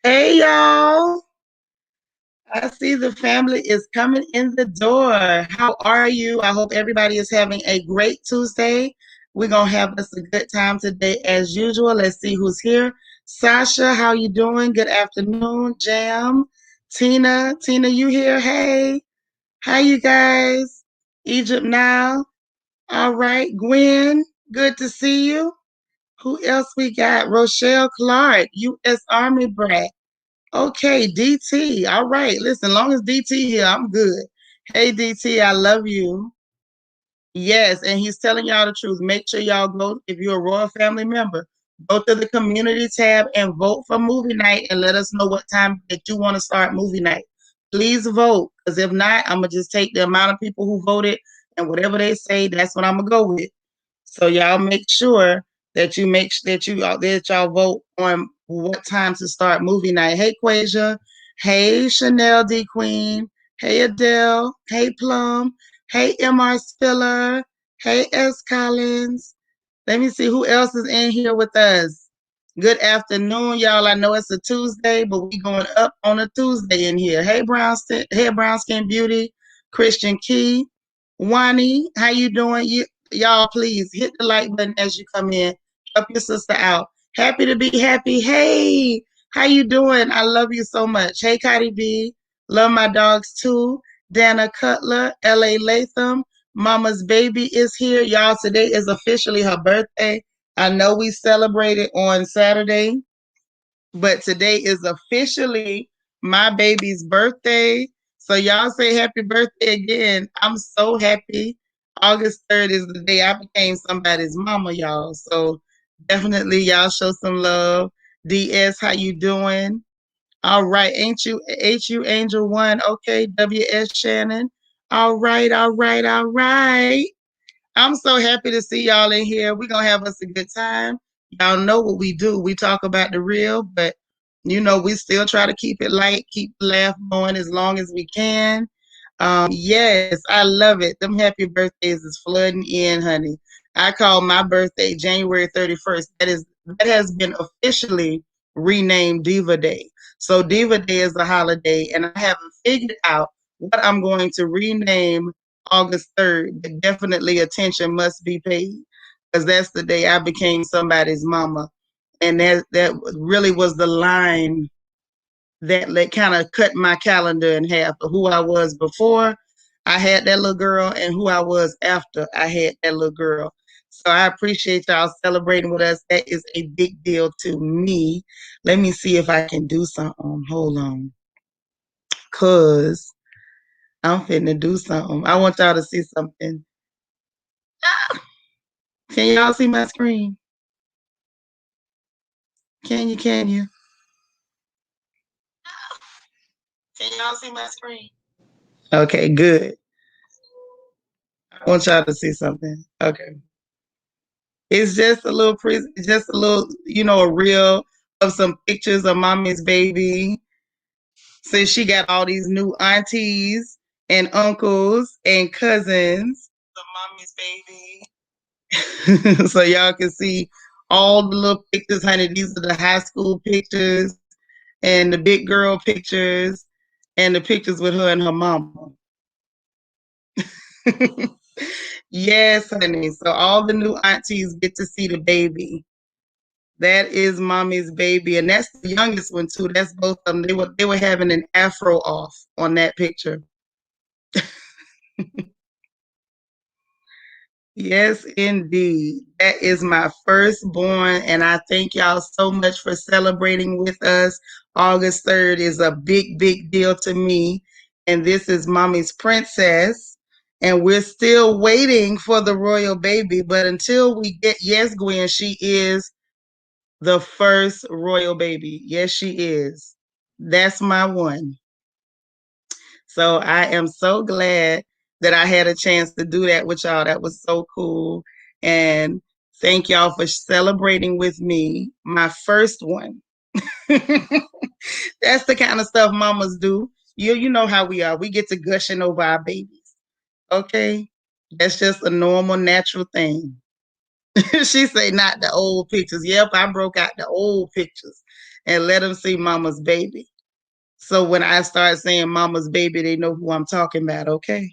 Hey y'all. I see the family is coming in the door. How are you? I hope everybody is having a great Tuesday. We're gonna have us a good time today as usual. Let's see who's here. Sasha, how you doing? Good afternoon. Jam. Tina, you here? Hey. How you guys? Egypt now. All right. Gwen, good to see you. Who else we got? Rochelle Clark, U.S. Army brat. Okay, DT. All right. Listen, long as DT here, I'm good. Hey, DT, I love you. Yes, and he's telling y'all the truth. Make sure y'all go, if you're a Royal Family member, go to the community tab and vote for movie night and let us know what time that you want to start movie night. Please vote, because if not, I'm going to just take the amount of people who voted and whatever they say, that's what I'm going to go with. So y'all make sure that you that y'all vote on what time to start movie night. Hey Quasia, hey Chanel D Queen, hey Adele, hey Plum, hey MR Spiller, hey S Collins. Let me see who else is in here with us. Good afternoon, y'all. I know it's a Tuesday, but we going up on a Tuesday in here. Hey Brown Skin Beauty, Christian Key, Wani, how you doing? Y'all, please hit the like button as you come in. Help your sister out. Happy to be happy. Hey, how you doing? I love you so much. Hey, Cardi B. Love my dogs too. Dana Cutler, L.A. Latham. Mama's baby is here. Y'all, today is officially her birthday. I know we celebrated on Saturday, but today is officially my baby's birthday. So y'all say happy birthday again. I'm so happy. August 3rd is the day I became somebody's mama, y'all. So definitely y'all show some love. DS, how you doing? All right, ain't you HU Angel One? Okay, WS Shannon. All right. I'm so happy to see y'all in here. We're going to have us a good time. Y'all know what we do. We talk about the real, but we still try to keep it light, keep the laugh going as long as we can. Yes, I love it. Them happy birthdays is flooding in, honey. I call my birthday January 31st. That has been officially renamed Diva Day. So Diva Day is a holiday, and I haven't figured out what I'm going to rename August 3rd, but definitely attention must be paid, because that's the day I became somebody's mama. And that really was the line that kind of cut my calendar in half of who I was before I had that little girl and who I was after I had that little girl. So I appreciate y'all celebrating with us. That is a big deal to me. Let me see if I can do something. Hold on. Because I'm finna do something. I want y'all to see something. Can y'all see my screen? Can you? Can y'all see my screen? Okay, good. I want y'all to see something. Okay. It's just a little, a reel of some pictures of mommy's baby. Since she got all these new aunties and uncles and cousins. The mommy's baby. So y'all can see all the little pictures, honey. These are the high school pictures and the big girl pictures and the pictures with her and her mama. Yes, honey. So all the new aunties get to see the baby. That is mommy's baby, and that's the youngest one too. That's both of them. They were having an afro off on that picture. Yes, indeed. That is my firstborn, and I thank y'all so much for celebrating with us. August 3rd is a big, big deal to me, and this is mommy's princess, and we're still waiting for the royal baby. But until we get, yes, Gwen, she is the first royal baby. Yes, she is. That's my one. So I am so glad that I had a chance to do that with y'all. That was so cool. And thank y'all for celebrating with me, my first one. That's the kind of stuff mamas do. You know how we are. We get to gushing over our babies. Okay? That's just a normal, natural thing. She say not the old pictures. Yep, I broke out the old pictures. and let them see mama's baby. So when I start saying mama's baby, they know who I'm talking about, okay?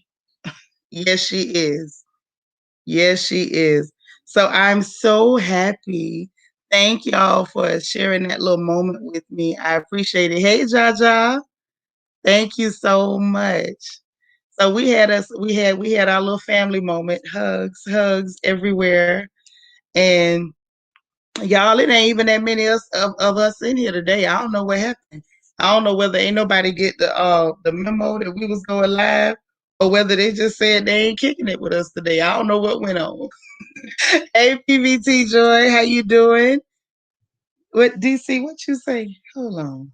Yes, she is. Yes, she is. So I'm so happy. Thank y'all for sharing that little moment with me. I appreciate it. Hey, Jaja. Thank you so much. So we had our little family moment, hugs everywhere. And y'all, it ain't even that many of us in here today. I don't know what happened. I don't know whether ain't nobody get the memo that we was going live or whether they just said they ain't kicking it with us today. I don't know what went on. Hey, PVT Joy, how you doing? What DC? What you say? Hold on.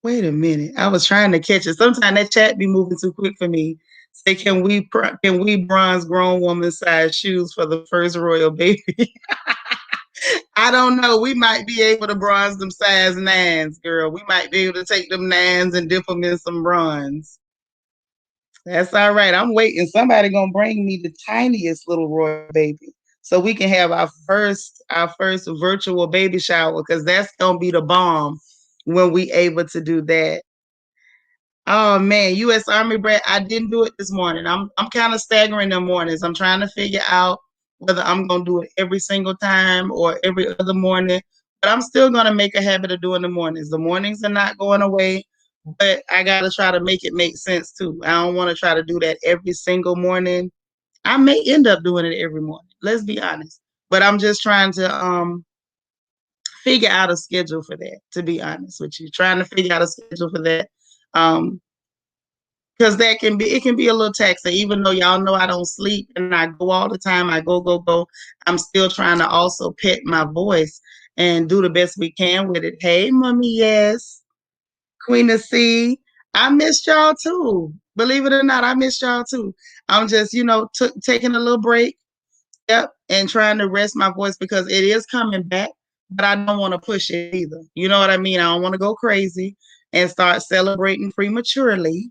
Wait a minute. I was trying to catch it. Sometimes that chat be moving too quick for me. Say, can we bronze grown woman size shoes for the first royal baby? I don't know. We might be able to bronze them size nines, girl. We might be able to take them nines and dip them in some bronze. That's all right. I'm waiting. Somebody gonna bring me the tiniest little royal baby, so we can have our first virtual baby shower, because that's gonna be the bomb when we able to do that. Oh man, U.S. Army brat. I didn't do it this morning. I'm kind of staggering them mornings. I'm trying to figure out whether I'm gonna do it every single time or every other morning. But I'm still gonna make a habit of doing the mornings. The mornings are not going away, but I gotta try to make it make sense too. I don't want to try to do that every single morning. I may end up doing it every morning. Let's be honest. But I'm just trying to figure out a schedule for that. To be honest with you, trying to figure out a schedule for that. Um, because it can be a little taxing. Even though y'all know I don't sleep and I go all the time, I go. I'm still trying to also pet my voice and do the best we can with it. Hey, mommy, yes, Queen of C, I missed y'all too. Believe it or not, I missed y'all too. I'm just taking a little break. Yep, and trying to rest my voice because it is coming back, but I don't want to push it either. You know what I mean? I don't want to go crazy and start celebrating prematurely,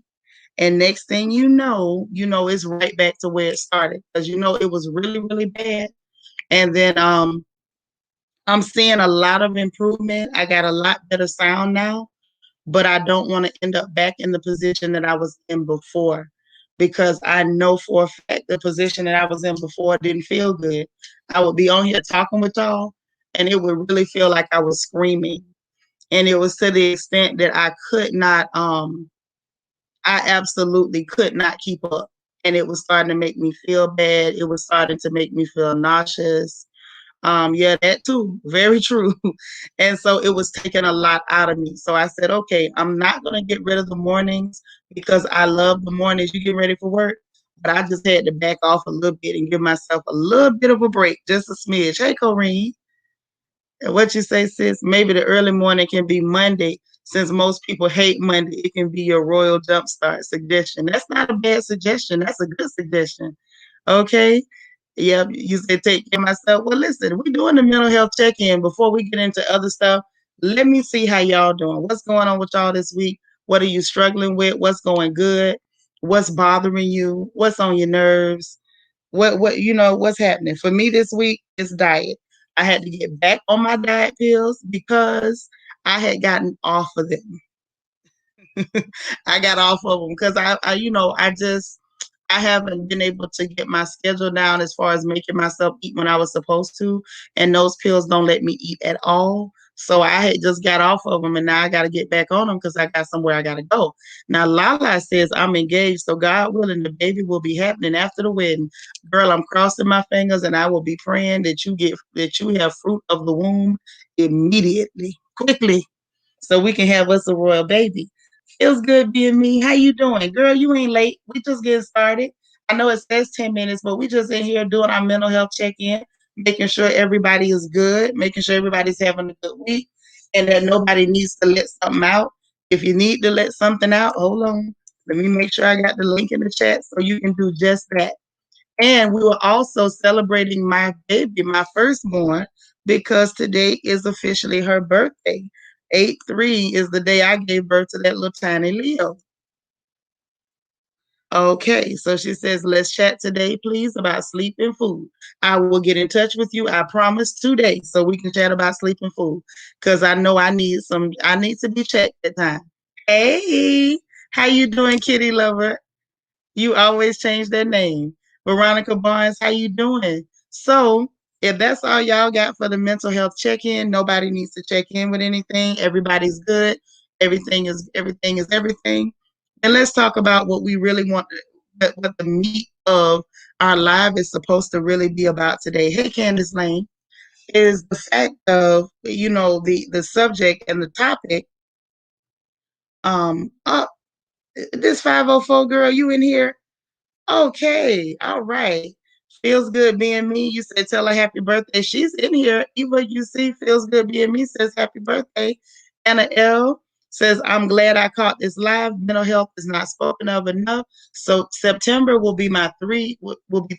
and next thing it's right back to where it started, because it was really, really bad. And then I'm seeing a lot of improvement. I got a lot better sound now, but I don't want to end up back in the position that I was in before, because I know for a fact the position that I was in before didn't feel good. I would be on here talking with y'all, and it would really feel like I was screaming. And it was to the extent that I absolutely could not keep up. And it was starting to make me feel bad. It was starting to make me feel nauseous. Yeah, that too. Very true. And so it was taking a lot out of me. So I said, okay, I'm not going to get rid of the mornings because I love the mornings. You get ready for work. But I just had to back off a little bit and give myself a little bit of a break, just a smidge. Hey, Corrine. What you say, sis? Maybe the early morning can be Monday. Since most people hate Monday, it can be your royal jumpstart suggestion. That's not a bad suggestion. That's a good suggestion. Okay. Yeah, you said take care of myself. Well, listen, we're doing the mental health check-in. Before we get into other stuff, let me see how y'all doing. What's going on with y'all this week? What are you struggling with? What's going good? What's bothering you? What's on your nerves? What's happening? For me this week is diet. I had to get back on my diet pills because I had gotten off of them. I got off of them because I haven't been able to get my schedule down as far as making myself eat when I was supposed to, and those pills don't let me eat at all. So I had just got off of them, and now I got to get back on them because I got somewhere I got to go. Now Lala says I'm engaged, so God willing, the baby will be happening after the wedding. Girl, I'm crossing my fingers, and I will be praying that you have fruit of the womb immediately, quickly, so we can have us a royal baby. Feels good being me. How you doing? Girl, you ain't late. We just getting started. I know it says 10 minutes, but we just in here doing our mental health check-in, making sure everybody is good, making sure everybody's having a good week, and that nobody needs to let something out. If you need to let something out, hold on. Let me make sure I got the link in the chat so you can do just that. And we were also celebrating my baby, my firstborn, because today is officially her birthday. 8/3 is the day I gave birth to that little tiny Leo. Okay, so she says, let's chat today, please, about sleep and food. I will get in touch with you. I promise today, so we can chat about sleep and food. Because I know I need to be checked at time. Hey, how you doing, kitty lover? You always change their name. Veronica Barnes, how you doing? So, if that's all y'all got for the mental health check-in, nobody needs to check in with anything. Everybody's good. Everything is everything. And let's talk about what we really want, what the meat of our live is supposed to really be about today. Hey, Candace Lane, is the fact of the subject and the topic. Oh, this 504 girl, you in here? Okay, all right. Feels good being me. You said tell her happy birthday. She's in here. Eva, you see, feels good being me says happy birthday. Anna L says, I'm glad I caught this live. Mental health is not spoken of enough. So September will be 3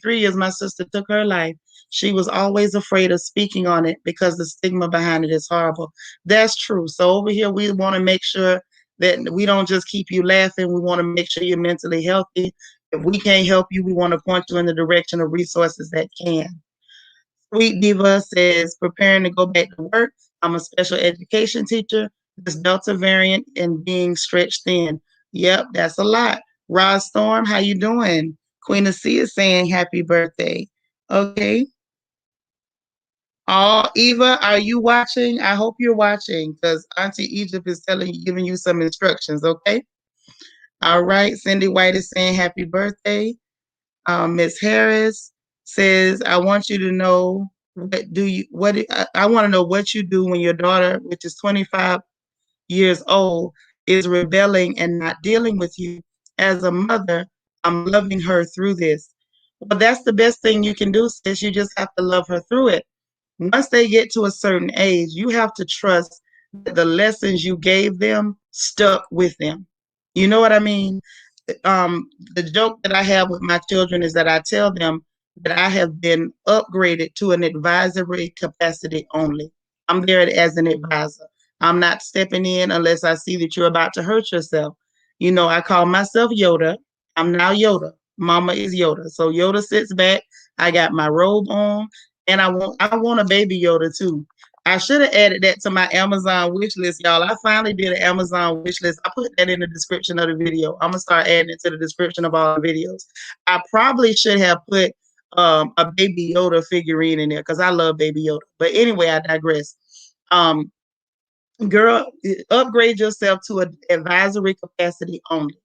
years my sister took her life. She was always afraid of speaking on it because the stigma behind it is horrible. That's true. So over here, we want to make sure that we don't just keep you laughing. We want to make sure you're mentally healthy. If we can't help you, we want to point you in the direction of resources that can. Sweet Diva says, preparing to go back to work. I'm a special education teacher. This Delta variant and being stretched thin. Yep, that's a lot. Roz Storm, how you doing? Queen of C is saying happy birthday. Okay. Oh, Eva, are you watching? I hope you're watching because Auntie Egypt is giving you some instructions, okay? All right. Cindy White is saying happy birthday. Miss Harris says, I want you to know I want to know what you do when your daughter, which is 25 years old, is rebelling and not dealing with you. As a mother, I'm loving her through this. Well, that's the best thing you can do, sis. You just have to love her through it. Once they get to a certain age, you have to trust that the lessons you gave them stuck with them. You know what I mean? The joke that I have with my children is that I tell them that I have been upgraded to an advisory capacity only. I'm there as an advisor. I'm not stepping in unless I see that you're about to hurt yourself. I call myself Yoda. I'm now Yoda. Mama is Yoda. So Yoda sits back. I got my robe on, and I want a baby Yoda too. I should have added that to my Amazon wish list, y'all. I finally did an Amazon wish list. I put that in the description of the video. I'm gonna start adding it to the description of all the videos. I probably should have put a baby Yoda figurine in there because I love baby Yoda. But anyway, I digress. Um, Girl, upgrade yourself to an advisory capacity only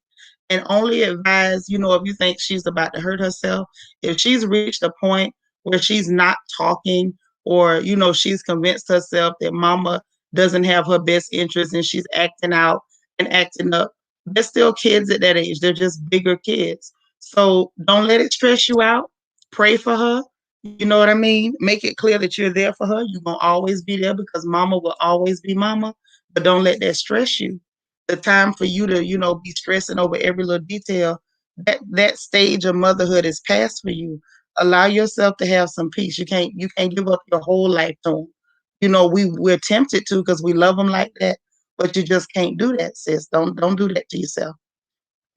and only advise, if you think she's about to hurt herself, if she's reached a point where she's not talking or, she's convinced herself that mama doesn't have her best interest and she's acting out and acting up, they're still kids at that age. They're just bigger kids. So don't let it stress you out. Pray for her. You know what I mean? Make it clear that you're there for her. You're going to always be there because mama will always be mama, but don't let that stress you. The time for you to, be stressing over every little detail, that stage of motherhood is past for you. Allow yourself to have some peace. You can't give up your whole life to them. We're tempted to because we love them like that, but you just can't do that, sis. Don't do that to yourself.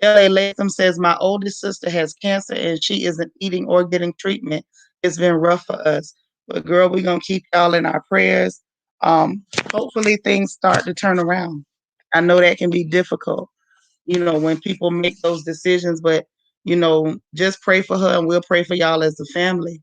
L.A. Latham says, my oldest sister has cancer and she isn't eating or getting treatment. It's been rough for us. But girl, we're going to keep y'all in our prayers. Hopefully things start to turn around. I know that can be difficult, when people make those decisions, but, just pray for her and we'll pray for y'all as a family.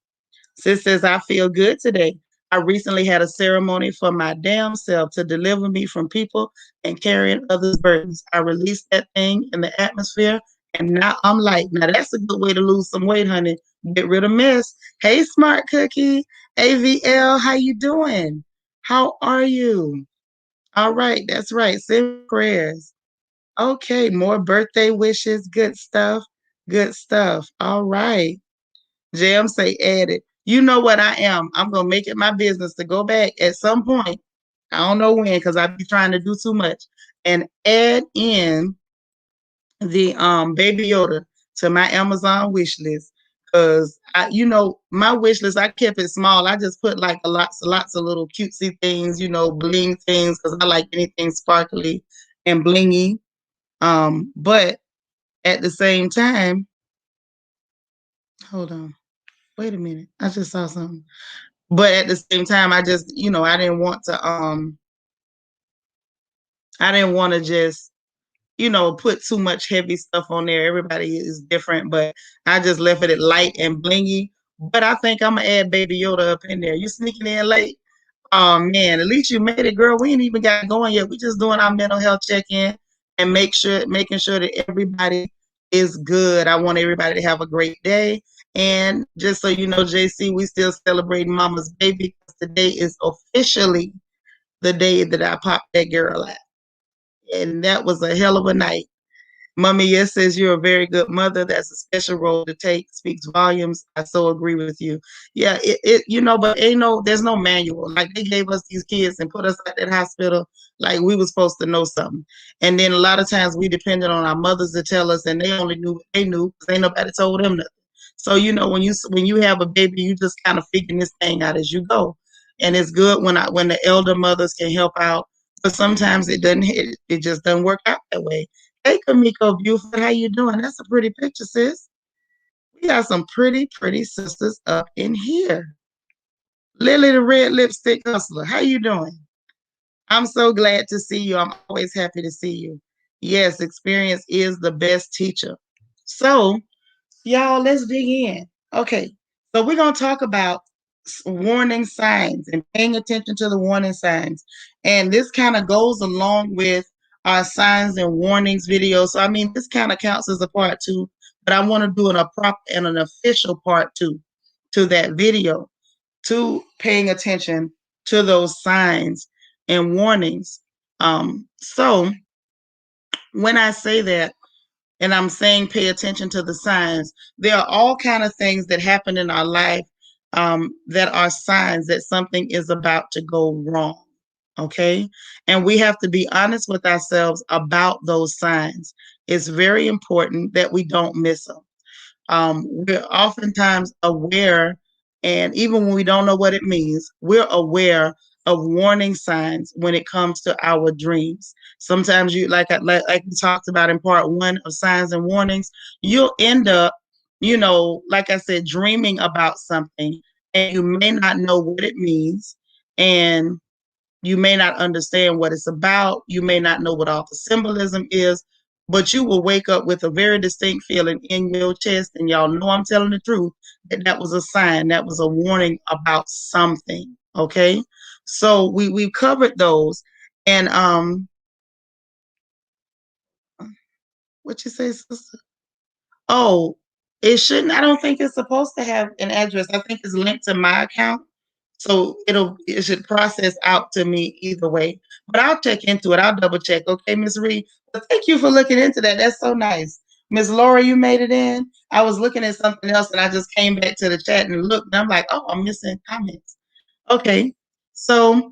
Sis says, I feel good today. I recently had a ceremony for my damn self to deliver me from people and carrying others' burdens. I released that thing in the atmosphere, and now I'm light. Now, that's a good way to lose some weight, honey. Get rid of mess. Hey, Smart Cookie. AVL, how you doing? How are you? All right, that's right. Send prayers. Okay, more birthday wishes. Good stuff. Good stuff. All right. Jam say added. You know what I am. I'm gonna make it my business to go back at some point. I don't know when because I be trying to do too much and add in the Baby Yoda to my Amazon wish list. Cause my wish list, I kept it small. I just put like lots of little cutesy things, bling things, because I like anything sparkly and blingy. But at the same time, hold on, wait a minute. I just saw something. But at the same time, I just, I didn't want to just, put too much heavy stuff on there. Everybody is different, but I just left it light and blingy. But I think I'm gonna add Baby Yoda up in there. You sneaking in late? Oh man, at least you made it, girl. We ain't even got going yet. We just doing our mental health check-in and making sure that everybody is good. I want everybody to have a great day. And just so you know, JC, we still celebrating Mama's baby because today is officially the day that I popped that girl out. And that was a hell of a night. Mommy, yes, says you're a very good mother. That's a special role to take. Speaks volumes. I so agree with you. Yeah, but there's no manual. Like they gave us these kids and put us at that hospital like we were supposed to know something. And then a lot of times we depended on our mothers to tell us, and they only knew what they knew because ain't nobody told them nothing. So when you have a baby, you just kind of figuring this thing out as you go. And it's good when the elder mothers can help out, but sometimes it just doesn't work out that way. Hey, Kamiko Buford, how you doing? That's a pretty picture, sis. We got some pretty, pretty sisters up in here. Lily the Red Lipstick Hustler, how you doing? I'm so glad to see you. I'm always happy to see you. Yes, experience is the best teacher. So, y'all, let's dig in. Okay, so we're going to talk about warning signs and paying attention to the warning signs. And this kind of goes along with our signs and warnings video. So, I mean, this kind of counts as a part two, but I want to do an official part two to that video, to paying attention to those signs and warnings. So, when I say that, and I'm saying pay attention to the signs, there are all kind of things that happen in our life that are signs that something is about to go wrong. Okay. And we have to be honest with ourselves about those signs. It's very important that we don't miss them. We're oftentimes aware, and even when we don't know what it means, we're aware of warning signs when it comes to our dreams. Sometimes you, like we talked about in part one of signs and warnings, you'll end up, like I said, dreaming about something, and you may not know what it means, and you may not understand what it's about. You may not know what all the symbolism is, but you will wake up with a very distinct feeling in your chest. And y'all know I'm telling the truth, that was a sign, that was a warning about something. Okay. So we've covered those. And what you say, sister? Oh, it shouldn't. I don't think it's supposed to have an address. I think it's linked to my account. So it should process out to me either way. But I'll check into it. I'll double check. Okay, Miss Reed. But thank you for looking into that. That's so nice. Miss Laura, you made it in. I was looking at something else and I just came back to the chat and looked, and I'm like, oh, I'm missing comments. Okay. So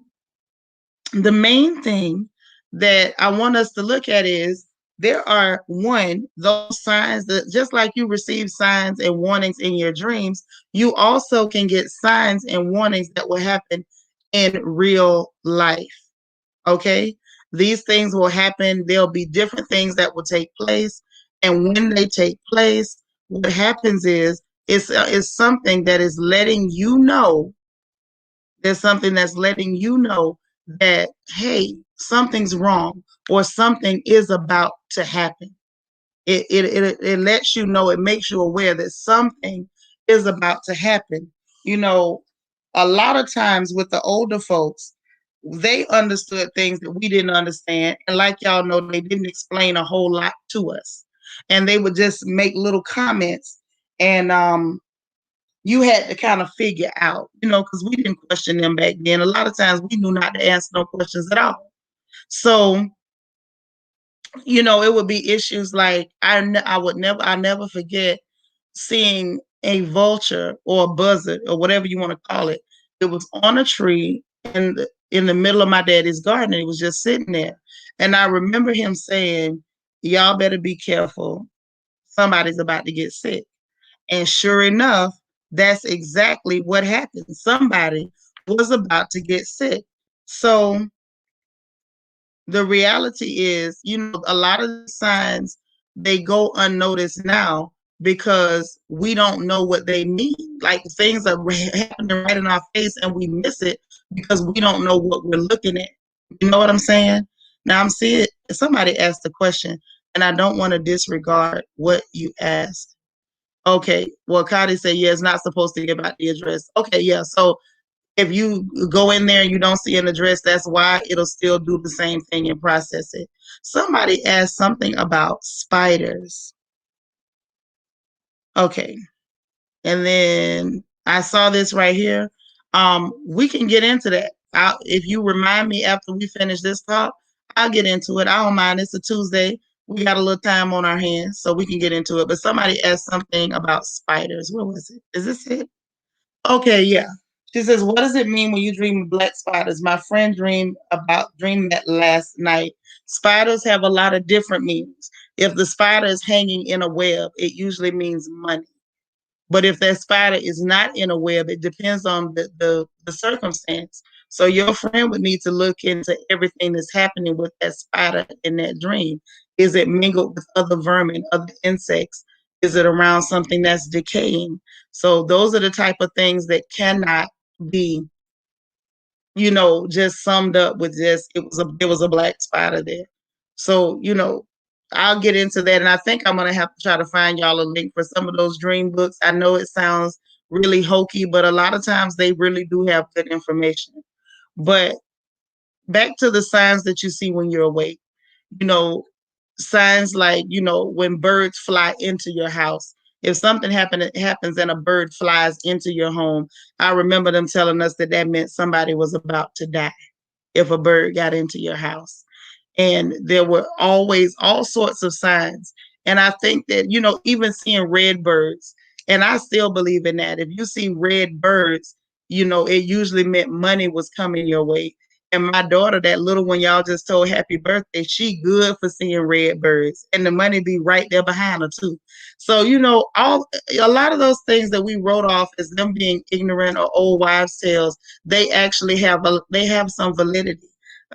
the main thing that I want us to look at is there are those signs that just like you receive signs and warnings in your dreams, you also can get signs and warnings that will happen in real life. Okay. These things will happen. There'll be different things that will take place. And when they take place, what happens is it's something that is letting you know there's something that's letting you know that, hey, something's wrong or something is about to happen. It lets you know, it makes you aware that something is about to happen. A lot of times with the older folks, they understood things that we didn't understand. And like y'all know, they didn't explain a whole lot to us. And they would just make little comments. And you had to kind of figure out, because we didn't question them back then. A lot of times we knew not to answer no questions at all. So, it would be issues like I'll never forget seeing a vulture or a buzzard or whatever you want to call it. It was on a tree in the middle of my daddy's garden. It was just sitting there. And I remember him saying, y'all better be careful. Somebody's about to get sick. And sure enough, that's exactly what happened. Somebody was about to get sick. So the reality is, a lot of the signs they go unnoticed now because we don't know what they mean. Like things are happening right in our face and we miss it because we don't know what we're looking at. You know what I'm saying? Now I'm seeing somebody asked the question and I don't want to disregard what you asked. Okay, well, Cody said, yeah, it's not supposed to give out the address. Okay, yeah, so if you go in there and you don't see an address, that's why it'll still do the same thing and process it. Somebody asked something about spiders. Okay, and then I saw this right here. We can get into that. If you remind me after we finish this talk, I'll get into it. I don't mind. It's a Tuesday. We got a little time on our hands, so we can get into it. But somebody asked something about spiders. Where was it? Is this it? Okay, yeah. She says, what does it mean when you dream of black spiders? My friend dreamed that last night. Spiders have a lot of different meanings. If the spider is hanging in a web, it usually means money. But if that spider is not in a web, it depends on the circumstance. So your friend would need to look into everything that's happening with that spider in that dream. Is it mingled with other vermin, other insects? Is it around something that's decaying? So those are the type of things that cannot be, just summed up with just it was a black spider there. So, I'll get into that. And I think I'm gonna have to try to find y'all a link for some of those dream books. I know it sounds really hokey, but a lot of times they really do have good information. But back to the signs that you see when you're awake, you know, signs like, when birds fly into your house. If something happens and a bird flies into your home, I remember them telling us that meant somebody was about to die if a bird got into your house. And there were always all sorts of signs. And I think that, even seeing red birds, and I still believe in that. If you see red birds, it usually meant money was coming your way. And my daughter, that little one y'all just told happy birthday, she good for seeing red birds. And the money be right there behind her too. So, a lot of those things that we wrote off as them being ignorant or old wives' tales, they actually have some validity.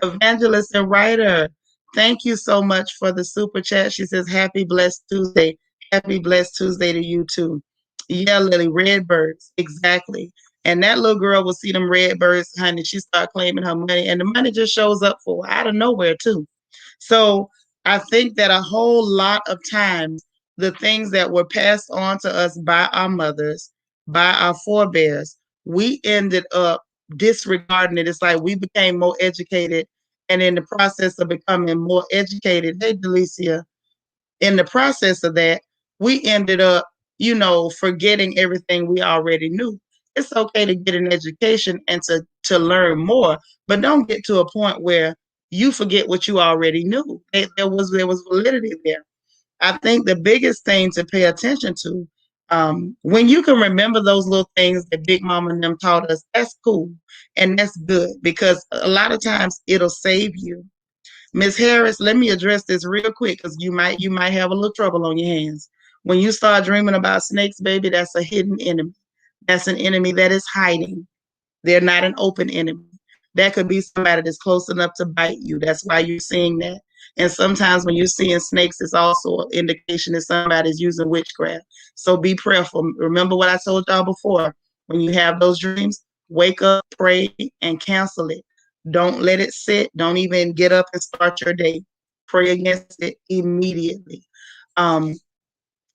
Evangelist and writer, thank you so much for the super chat. She says, happy blessed Tuesday. Happy blessed Tuesday to you too. Yeah, Lily, red birds. Exactly. And that little girl will see them red birds, honey. She start claiming her money, and the money just shows up for her out of nowhere too. So I think that a whole lot of times, the things that were passed on to us by our mothers, by our forebears, we ended up disregarding it. It's like we became more educated, and in the process of becoming more educated, hey, Delicia, in the process of that, we ended up, forgetting everything we already knew. It's okay to get an education and to learn more, but don't get to a point where you forget what you already knew. There was validity there. I think the biggest thing to pay attention to, when you can remember those little things that Big Mama and them taught us, that's cool and that's good because a lot of times it'll save you. Miss Harris, let me address this real quick because you might have a little trouble on your hands. When you start dreaming about snakes, baby, that's a hidden enemy. That's an enemy that is hiding. They're not an open enemy. That could be somebody that's close enough to bite you. That's why you're seeing that. And sometimes when you're seeing snakes, it's also an indication that somebody's using witchcraft. So be prayerful. Remember what I told y'all before. When you have those dreams, wake up, pray, and cancel it. Don't let it sit. Don't even get up and start your day. Pray against it immediately. Um,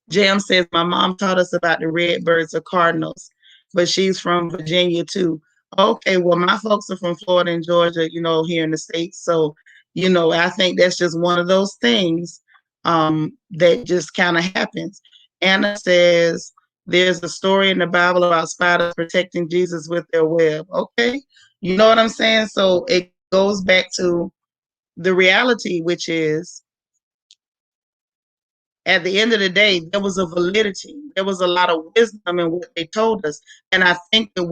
Jam says, my mom taught us about the red birds or cardinals, but she's from Virginia too. Okay, well, my folks are from Florida and Georgia, here in the States. So, I think that's just one of those things that just kind of happens. Anna says, there's a story in the Bible about spiders protecting Jesus with their web. Okay, you know what I'm saying? So it goes back to the reality, which is at the end of the day, there was a validity. There was a lot of wisdom in what they told us. And I think that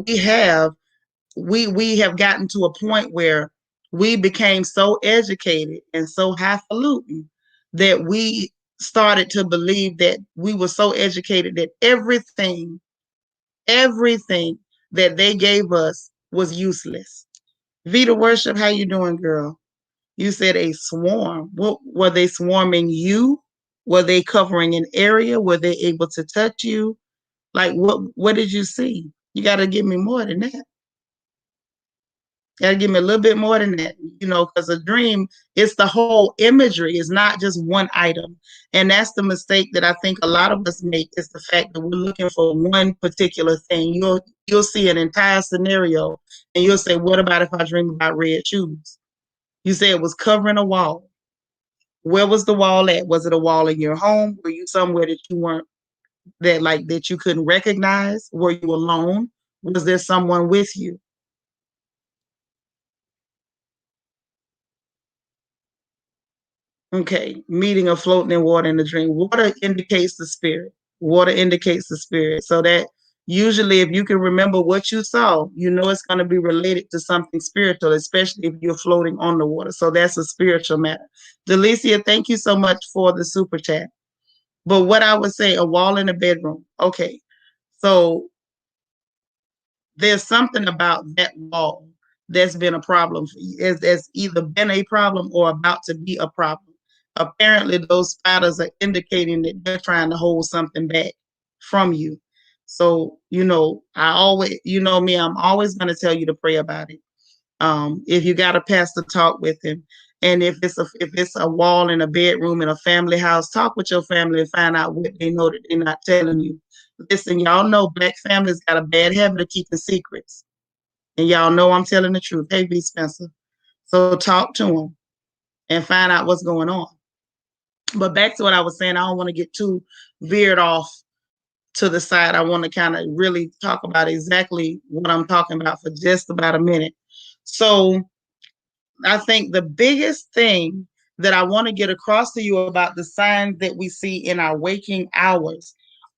we have gotten to a point where we became so educated and so highfalutin that we started to believe that we were so educated that everything that they gave us was useless. Vita Worship, how you doing, girl? You said a swarm. What were they swarming you? Were they covering an area? Were they able to touch you? Like what did you see? You got to give me more than that. You got to give me a little bit more than that, because a dream, it's the whole imagery. It's not just one item. And that's the mistake that I think a lot of us make, is the fact that we're looking for one particular thing. You'll see an entire scenario and you'll say, what about if I dream about red shoes? You say it was covering a wall. Where was the wall at? Was it a wall in your home? Were you somewhere that you weren't, that you couldn't recognize? Were you alone? Was there someone with you? Okay, meeting or floating in water in the dream. Water indicates the spirit. Water indicates the spirit. So that usually, if you can remember what you saw, it's going to be related to something spiritual, especially if you're floating on the water. So that's a spiritual matter. Delicia, thank you so much for the super chat. But what I would say, a wall in a bedroom. Okay, so there's something about that wall that's been a problem for you. It's either been a problem or about to be a problem. Apparently, those spiders are indicating that they're trying to hold something back from you. So, I always, me, I'm always going to tell you to pray about it. If you got a pastor, talk with him. And if it's a wall in a bedroom in a family house, talk with your family and find out what they know that they're not telling you. Listen, y'all know Black families got a bad habit of keeping secrets. And y'all know I'm telling the truth. Hey, B. Spencer. So talk to them and find out what's going on. But back to what I was saying, I don't want to get too veered off to the side. I want to kind of really talk about exactly what I'm talking about for just about a minute. So I think the biggest thing that I want to get across to you about the signs that we see in our waking hours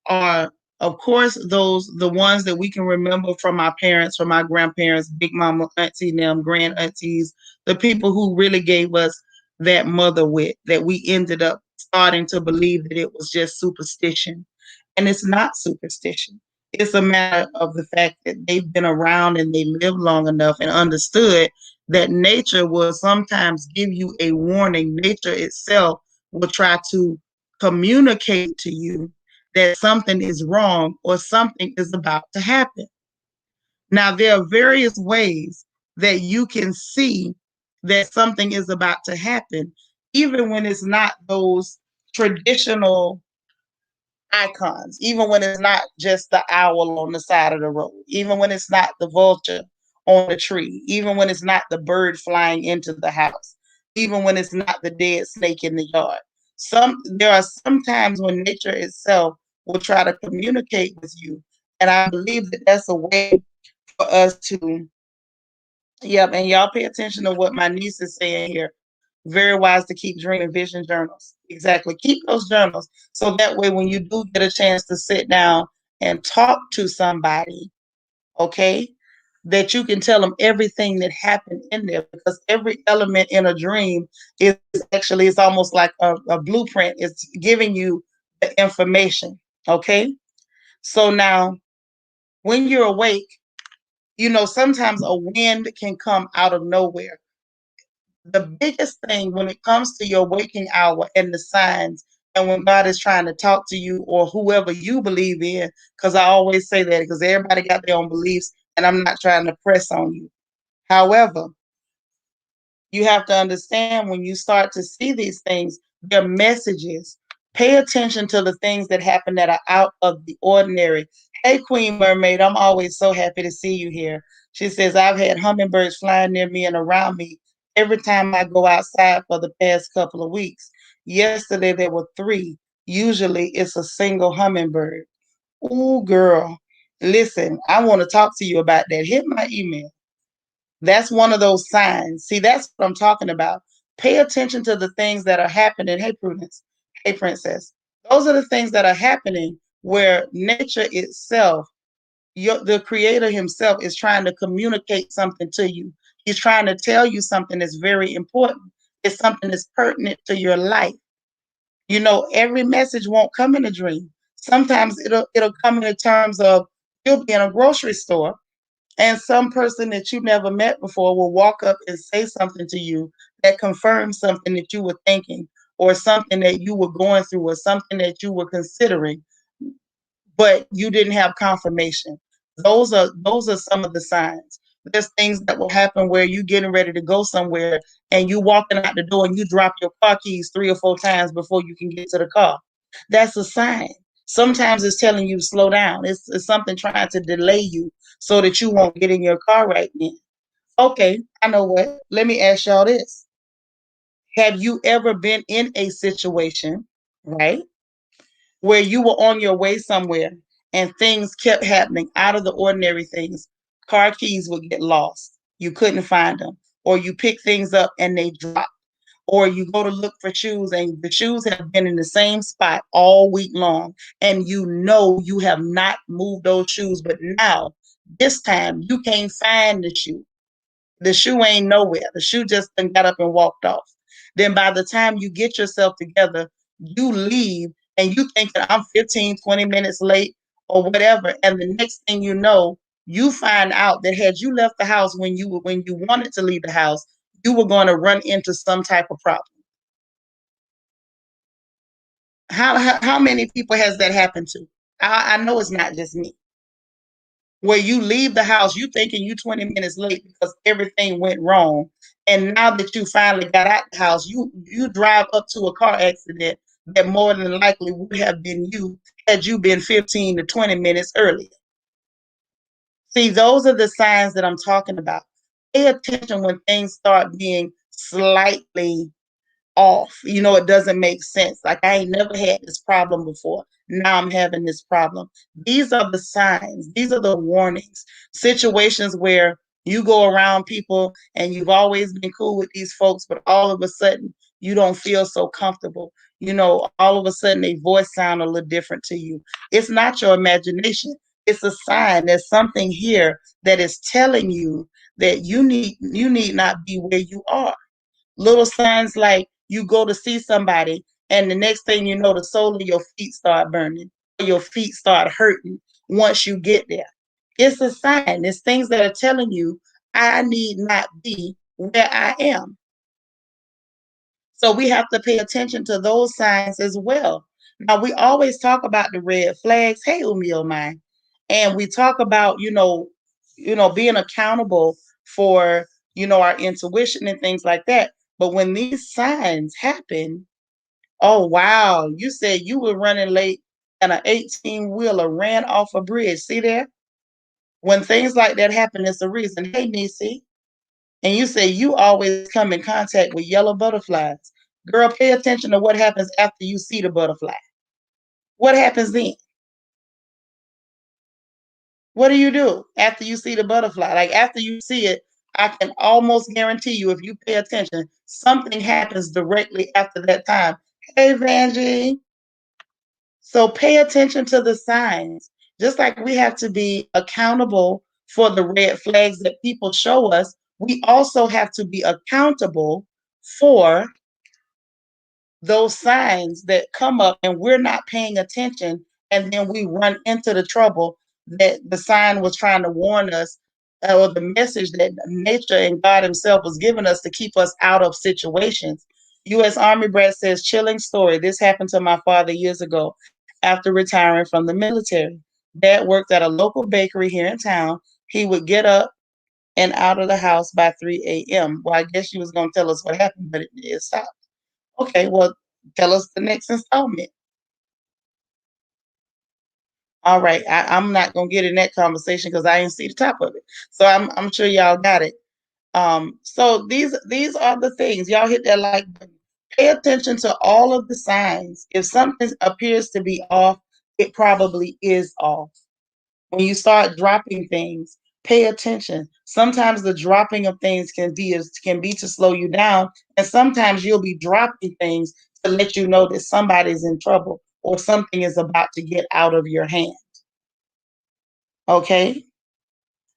are, of course, the ones that we can remember from our parents, from our grandparents, big mama, auntie, them, grand aunties, the people who really gave us that mother wit, that we ended up starting to believe that it was just superstition. And it's not superstition. It's a matter of the fact that they've been around and they lived long enough and understood that nature will sometimes give you a warning. Nature itself will try to communicate to you that something is wrong or something is about to happen. Now, there are various ways that you can see that something is about to happen, even when it's not those traditional icons, even when it's not just the owl on the side of the road, even when it's not the vulture on the tree, even when it's not the bird flying into the house, even when it's not the dead snake in the yard. There are some times when nature itself will try to communicate with you, and I believe that that's a way for us to. Yep, and y'all pay attention to what my niece is saying here. Very wise to keep dream and vision journals. Exactly. Keep those journals. So that way, when you do get a chance to sit down and talk to somebody, okay, that you can tell them everything that happened in there, because every element in a dream is actually, it's almost like a blueprint. It's giving you the information. Okay. So now when you're awake, sometimes a wind can come out of nowhere. The biggest thing when it comes to your waking hour and the signs, and when God is trying to talk to you or whoever you believe in, because I always say that because everybody got their own beliefs and I'm not trying to press on you. However, you have to understand, when you start to see these things, they're messages. Pay attention to the things that happen that are out of the ordinary. Hey, Queen Mermaid, I'm always so happy to see you here. She says, I've had hummingbirds flying near me and around me every time I go outside for the past couple of weeks. Yesterday, there were 3. Usually, it's a single hummingbird. Ooh, girl. Listen, I want to talk to you about that. Hit my email. That's one of those signs. See, that's what I'm talking about. Pay attention to the things that are happening. Hey, Prudence. Hey, Princess. Those are the things that are happening where nature itself, the creator himself, is trying to communicate something to you. He's trying to tell you something that's very important. It's something that's pertinent to your life. Every message won't come in a dream. Sometimes it'll come in the terms of, you'll be in a grocery store and some person that you never met before will walk up and say something to you that confirms something that you were thinking. or something that you were going through or something that you were considering, but you didn't have confirmation. Those are some of the signs. There's things that will happen where you getting ready to go somewhere and you walking out the door and you drop your car keys 3 or 4 times before you can get to the car. That's a sign. Sometimes it's telling you to slow down. It's something trying to delay you so that you won't get in your car right then. Okay, I know what. Let me ask y'all this. Have you ever been in a situation, right, where you were on your way somewhere and things kept happening out of the ordinary things? Car keys would get lost. You couldn't find them. Or you pick things up and they drop. Or you go to look for shoes and the shoes have been in the same spot all week long. And you know you have not moved those shoes, but now, this time, you can't find the shoe. The shoe ain't nowhere. The shoe just done got up and walked off. Then by the time you get yourself together, you leave and you think that I'm 15, 20 minutes late or whatever. And the next thing you know, you find out that had you left the house when you wanted to leave the house, you were going to run into some type of problem. How many people has that happened to? I know it's not just me. Where you leave the house, you thinking you 20 minutes late because everything went wrong. And now that you finally got out the house, you drive up to a car accident that more than likely would have been you had you been 15 to 20 minutes earlier. See, those are the signs that I'm talking about. Pay attention when things start being slightly off. It doesn't make sense. Like, I ain't never had this problem before. Now I'm having this problem. These are the signs. These are the warnings. Situations where you go around people and you've always been cool with these folks, but all of a sudden you don't feel so comfortable. All of a sudden their voice sound a little different to you. It's not your imagination. It's a sign. There's something here that is telling you that you need not be where you are. Little signs like you go to see somebody and the next thing you know, the sole of your feet start burning or your feet start hurting once you get there. It's a sign. It's things that are telling you I need not be where I am. So we have to pay attention to those signs as well. Now, we always talk about the red flags. Hey, Umil mine. And we talk about, being accountable for, our intuition and things like that. But when these signs happen, oh, wow, you said you were running late and an 18-wheeler ran off a bridge. See there? When things like that happen, it's a reason. Hey, Nisi. And you say you always come in contact with yellow butterflies. Girl, pay attention to what happens after you see the butterfly. What happens then? What do after you see the butterfly? Like, after you see it, I can almost guarantee you, if you pay attention, something happens directly after that time. Hey, Vanjie. So pay attention to the signs. Just like we have to be accountable for the red flags that people show us, we also have to be accountable for those signs that come up and we're not paying attention, and then we run into the trouble that the sign was trying to warn us, or the message that nature and God himself was giving us to keep us out of situations. U.S. Army brat says, chilling story. This happened to my father years ago after retiring from the military. Dad worked at a local bakery here in town. He would get up and out of the house by 3 a.m. Well, I guess she was going to tell us what happened, but it stopped. Okay, well, tell us the next installment. All right, I'm not gonna get in that conversation because I didn't see the top of it. So I'm sure y'all got it. So these are the things. Y'all hit that like button. Pay attention to all of the signs. If something appears to be off, it probably is off. When you start dropping things, pay attention. Sometimes the dropping of things can be to slow you down, and sometimes you'll be dropping things to let you know that somebody's in trouble or something is about to get out of your hand. Okay?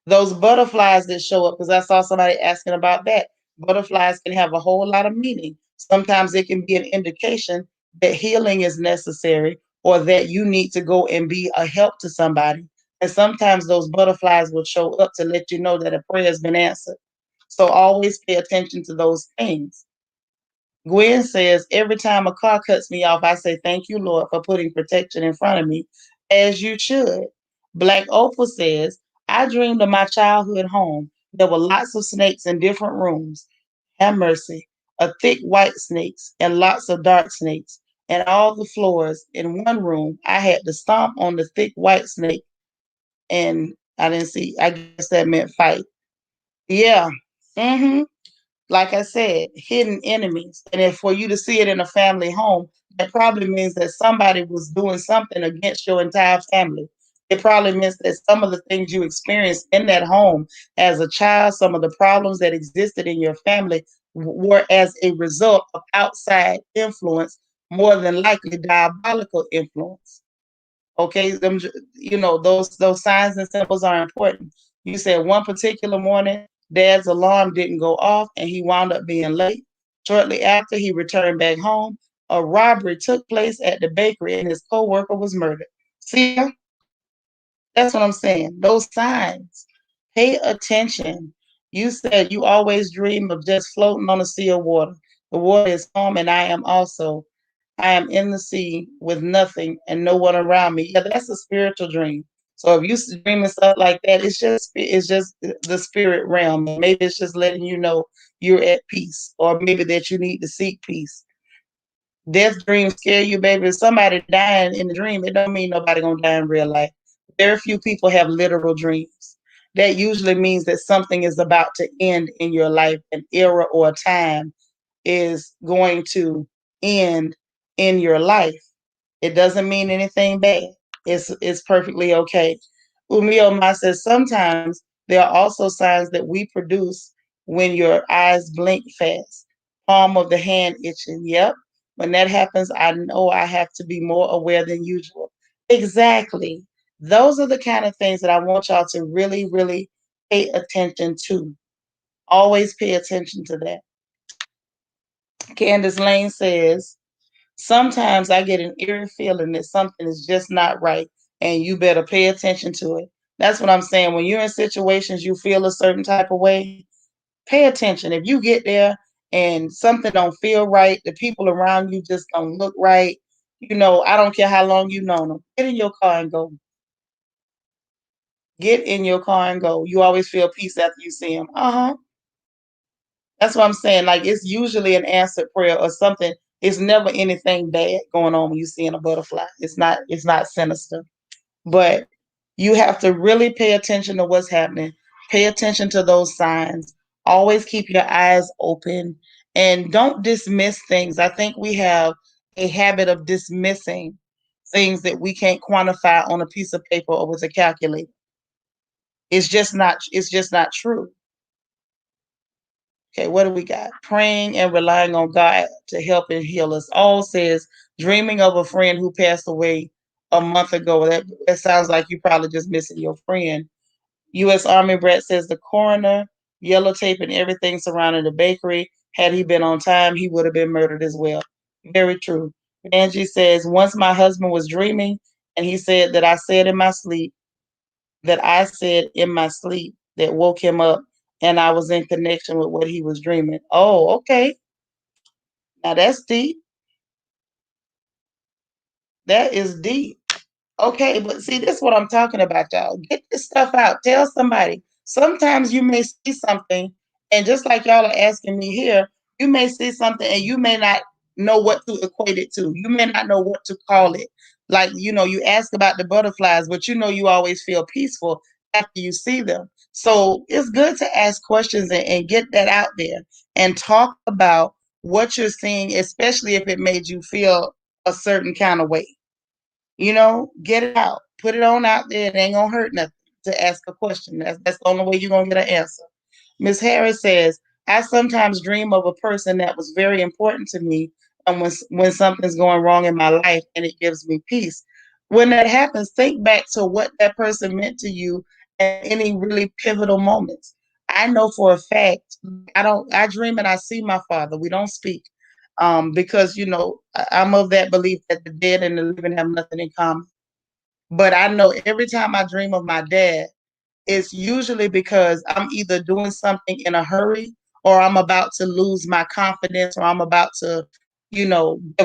Those butterflies that show up, because I saw somebody asking about that. Butterflies can have a whole lot of meaning. Sometimes it can be an indication that healing is necessary or that you need to go and be a help to somebody. And sometimes those butterflies will show up to let you know that a prayer has been answered. So always pay attention to those things. Gwen says, every time a car cuts me off, I say, thank you, Lord, for putting protection in front of me, as you should. Black Opal says, I dreamed of my childhood home. There were lots of snakes in different rooms. Have mercy. A thick white snakes and lots of dark snakes. And all the floors in one room, I had to stomp on the thick white snake. And I didn't see, I guess that meant fight. Yeah. Mm-hmm. Like I said, hidden enemies. And if for you to see it in a family home, that probably means that somebody was doing something against your entire family. It probably means that some of the things you experienced in that home as a child, some of the problems that existed in your family were as a result of outside influence, more than likely diabolical influence. Okay, those signs and symbols are important. You said one particular morning, Dad's alarm didn't go off, and he wound up being late. Shortly after he returned back home, a robbery took place at the bakery, and his co-worker was murdered. See, that's what I'm saying. Those signs. Pay attention. You said you always dream of just floating on a sea of water. The water is home, and I am also. I am in the sea with nothing and no one around me. Yeah, that's a spiritual dream. So if you dreaming stuff like that, it's just the spirit realm. And maybe it's just letting you know you're at peace, or maybe that you need to seek peace. Death dreams scare you, baby. If somebody dying in the dream, it don't mean nobody gonna die in real life. Very few people have literal dreams. That usually means that something is about to end in your life, an era or a time is going to end in your life. It doesn't mean anything bad. It's perfectly okay. Umio Ma says sometimes there are also signs that we produce when your eyes blink fast. Palm of the hand itching. Yep. When that happens, I know I have to be more aware than usual. Exactly. Those are the kind of things that I want y'all to really, really pay attention to. Always pay attention to that. Candace Lane says, sometimes I get an eerie feeling that something is just not right, and you better pay attention to it. That's what I'm saying. When you're in situations you feel a certain type of way, pay attention. If you get there and something don't feel right, the people around you just don't look right, I don't care how long you've known them. Get in your car and go. Get in your car and go. You always feel peace after you see them. Uh-huh. That's what I'm saying. Like, it's usually an answered prayer or something. It's never anything bad going on when you seeing a butterfly. It's not sinister. But you have to really pay attention to what's happening. Pay attention to those signs. Always keep your eyes open and don't dismiss things. I think we have a habit of dismissing things that we can't quantify on a piece of paper or with a calculator. It's just not true. Okay, what do we got? Praying and relying on God to help and heal us. All says dreaming of a friend who passed away a month ago. That sounds like you probably just missing your friend. U.S. Army Brat says the coroner, yellow tape, and everything surrounding the bakery. Had he been on time, he would have been murdered as well. Very true. Angie says, once my husband was dreaming, and he said that I said in my sleep that woke him up, and I was in connection with what he was dreaming. Oh, okay. Now that's deep. That is deep. Okay, but see, this is what I'm talking about, y'all. Get this stuff out. Tell somebody. Sometimes you may see something, and just like y'all are asking me here, you may see something and you may not know what to equate it to. You may not know what to call it. Like, you ask about the butterflies, but you always feel peaceful after you see them. So it's good to ask questions and get that out there and talk about what you're seeing, especially if it made you feel a certain kind of way. Get it out. Put it on out there. It ain't gonna hurt nothing to ask a question. That's the only way you're gonna get an answer. Miss Harris says, I sometimes dream of a person that was very important to me, and when something's going wrong in my life, and it gives me peace. When that happens, think back to what that person meant to you at any really pivotal moments. I know for a fact, I dream and I see my father. We don't speak. Because I'm of that belief that the dead and the living have nothing in common. But I know every time I dream of my dad, it's usually because I'm either doing something in a hurry or I'm about to lose my confidence, or I'm about to, give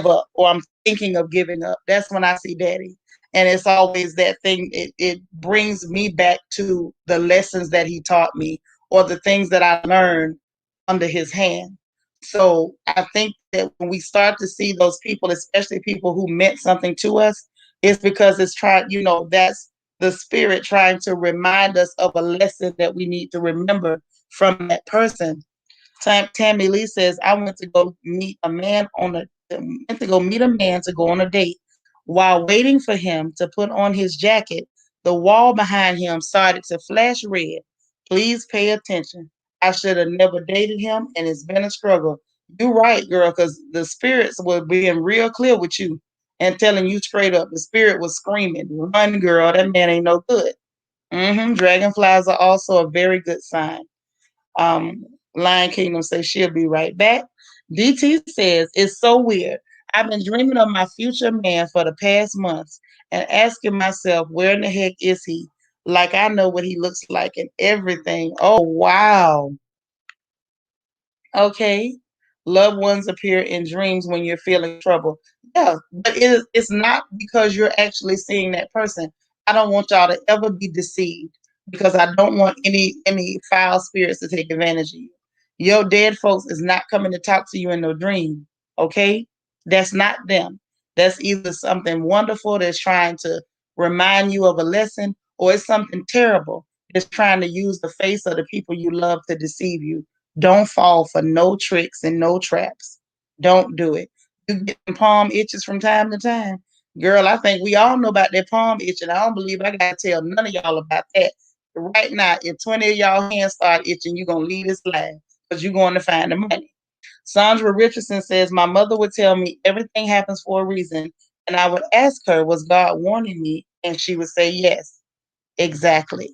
up, or I'm thinking of giving up. That's when I see daddy. And it's always that thing. It brings me back to the lessons that he taught me, or the things that I learned under his hand. So I think that when we start to see those people, especially people who meant something to us, it's because it's trying, that's the spirit trying to remind us of a lesson that we need to remember from that person. Tammy Lee says, I went to go meet a man to go on a date. While waiting for him to put on his jacket, the wall behind him started to flash red. Please pay attention. I should have never dated him, and it's been a struggle. You're right, girl, because the spirits were being real clear with you and telling you straight up. The spirit was screaming, run, girl, that man ain't no good. Dragonflies are also a very good sign. Um, Lion Kingdom says she'll be right back. DT says it's so weird. I've been dreaming of my future man for the past months and asking myself, where in the heck is he? Like I know what he looks like and everything. Oh wow. Okay. Loved ones appear in dreams when you're feeling trouble. Yeah, but it's not because you're actually seeing that person. I don't want y'all to ever be deceived, because I don't want any foul spirits to take advantage of you. Your dead folks is not coming to talk to you in no dream. Okay? That's not them. That's either something wonderful that's trying to remind you of a lesson, or it's something terrible that's trying to use the face of the people you love to deceive you. Don't fall for no tricks and no traps. Don't do it. You get palm itches from time to time. Girl, I think we all know about that palm itching. I don't believe I gotta tell none of y'all about that. Right now, if 20 of y'all hands start itching, you're gonna leave this life, because you're going to find the money. Sandra Richardson says, my mother would tell me everything happens for a reason. And I would ask her, was God warning me? And she would say, yes, exactly.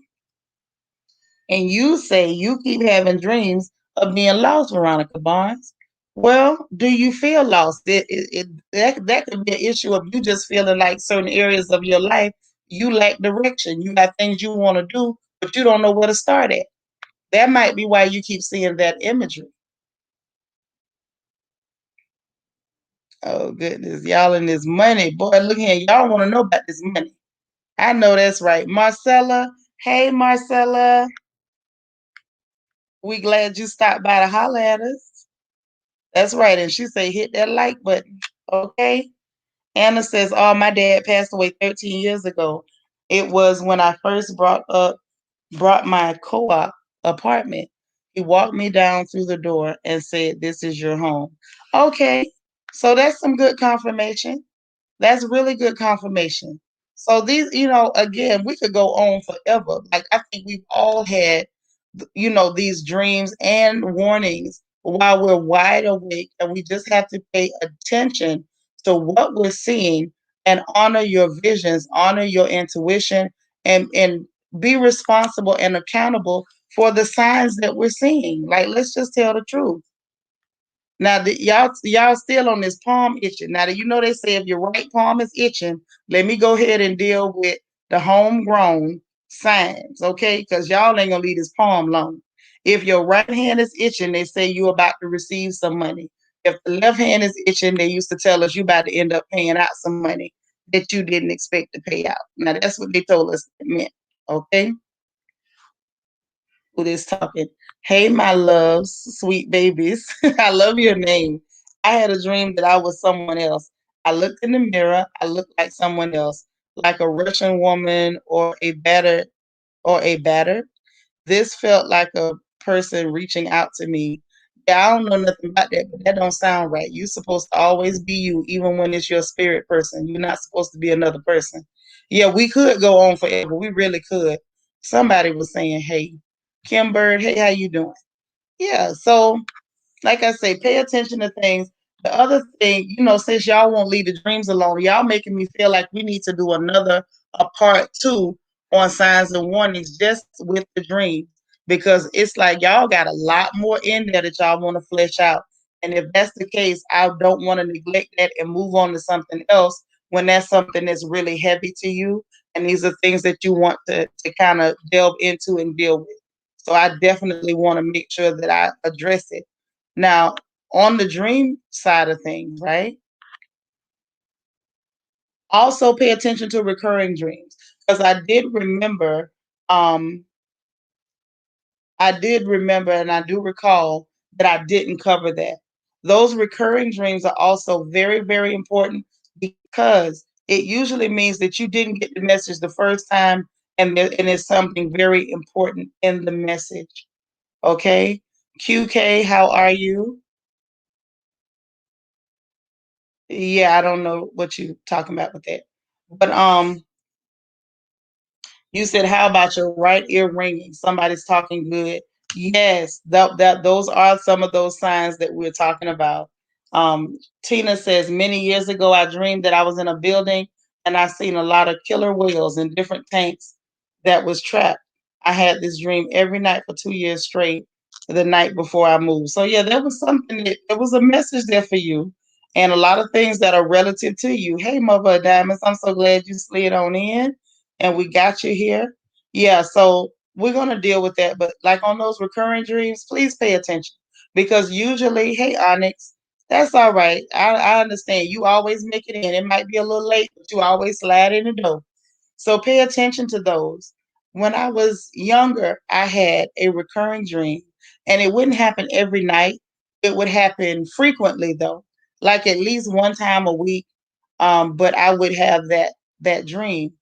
And you say you keep having dreams of being lost, Veronica Barnes. Well, do you feel lost? That could be an issue of you just feeling like certain areas of your life you lack direction. You got things you want to do, but you don't know where to start at. That might be why you keep seeing that imagery. Oh goodness, y'all in this money, boy. Look here, y'all want to know about this money. I know that's right, Marcella. Hey, Marcella. We glad you stopped by to holler at us. That's right. And she say, hit that like button. Okay. Anna says, oh, my dad passed away 13 years ago. It was when I first brought my co-op apartment. He walked me down through the door and said, this is your home. Okay. So that's some good confirmation. That's really good confirmation. So these, again, we could go on forever. Like I think we've all had, these dreams and warnings while we're wide awake, and we just have to pay attention to what we're seeing and honor your visions, honor your intuition, and be responsible and accountable for the signs that we're seeing. Like, let's just tell the truth. Now, y'all still on this palm itching. Now, you know they say if your right palm is itching, let me go ahead and deal with the homegrown signs, okay? Because y'all ain't gonna leave this palm alone. If your right hand is itching, they say you're about to receive some money. If the left hand is itching, they used to tell us you about to end up paying out some money that you didn't expect to pay out. Now, that's what they told us it meant, okay? Who is talking? Hey, my loves, sweet babies. I love your name. I had a dream that I was someone else. I looked in the mirror. I looked like someone else, like a Russian woman or a batter. This felt like a person reaching out to me. Yeah, I don't know nothing about that, but that don't sound right. You're supposed to always be you, even when it's your spirit person. You're not supposed to be another person. Yeah, we could go on forever. We really could. Somebody was saying, hey, Kim Bird, hey, how you doing? Yeah, so like I say, pay attention to things. The other thing, since y'all won't leave the dreams alone, y'all making me feel like we need to do another a part two on signs and warnings just with the dreams, because it's like y'all got a lot more in there that y'all want to flesh out. And if that's the case, I don't want to neglect that and move on to something else when that's something that's really heavy to you. And these are things that you want to kind of delve into and deal with. So I definitely want to make sure that I address it. Now, on the dream side of things, right? Also pay attention to recurring dreams, because um I did remember and I do recall that I didn't cover that. Those recurring dreams are also very, very important, because it usually means that you didn't get the message the first time, and it's something very important in the message. Okay? QK, how are you? Yeah, I don't know what you're talking about with that. But you said, how about your right ear ringing? Somebody's talking good. Yes, those are some of those signs that we're talking about. Tina says, many years ago, I dreamed that I was in a building and I seen a lot of killer whales in different tanks that was trapped. I had this dream every night for 2 years straight, the night before I moved. So yeah, there was something there was a message there for you, and a lot of things that are relative to you. Hey, Mother of Diamonds, I'm so glad you slid on in and we got you here. Yeah, so we're going to deal with that. But like on those recurring dreams, please pay attention, because usually, hey, Onyx, that's all right. I understand. You always make it in. It might be a little late, but you always slide in the door. So pay attention to those. When I was younger, I had a recurring dream, and it wouldn't happen every night. It would happen frequently, though, like at least one time a week. But I would have that dream.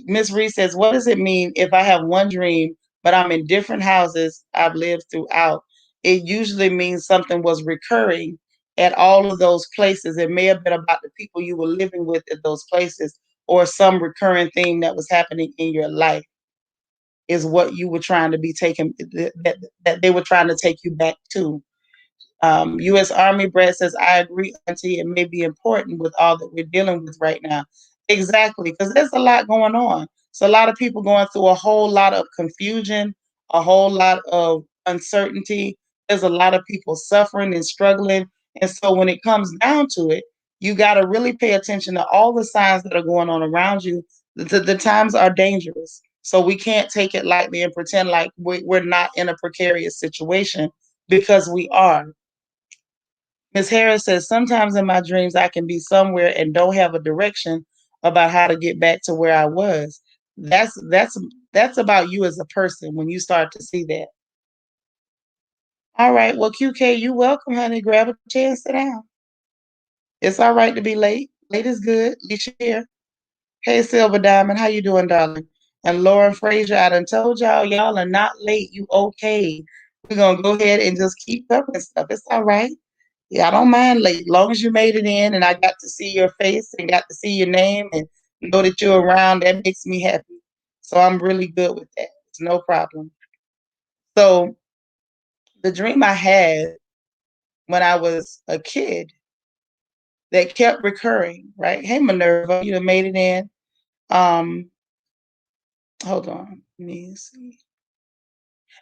Miss Reese says, "What does it mean if I have one dream, but I'm in different houses I've lived throughout?" It usually means something was recurring at all of those places. It may have been about the people you were living with at those places, or some recurring thing that was happening in your life is what you were trying to be taken, that they were trying to take you back to. U.S. Army Brad says, I agree, Auntie. It may be important with all that we're dealing with right now. Exactly, because there's a lot going on. So a lot of people going through a whole lot of confusion, a whole lot of uncertainty. There's a lot of people suffering and struggling. And so when it comes down to it, you got to really pay attention to all the signs that are going on around you. The times are dangerous. So we can't take it lightly and pretend like we're not in a precarious situation, because we are. Ms. Harris says, sometimes in my dreams I can be somewhere and don't have a direction about how to get back to where I was. That's about you as a person when you start to see that. All right, well, QK, you welcome, honey. Grab a chair and sit down. It's all right to be late. Late is good. At least you're here. Hey, Silver Diamond, how you doing, darling? And Lauren Frazier, I done told y'all are not late. You okay? We're gonna go ahead and just keep covering stuff. It's all right. Yeah, I don't mind late, long as you made it in and I got to see your face and got to see your name and know that you're around. That makes me happy. So I'm really good with that. It's no problem. So the dream I had when I was a kid that kept recurring, right? Hey, Minerva, you done made it in. Um, Hold on. Let me see.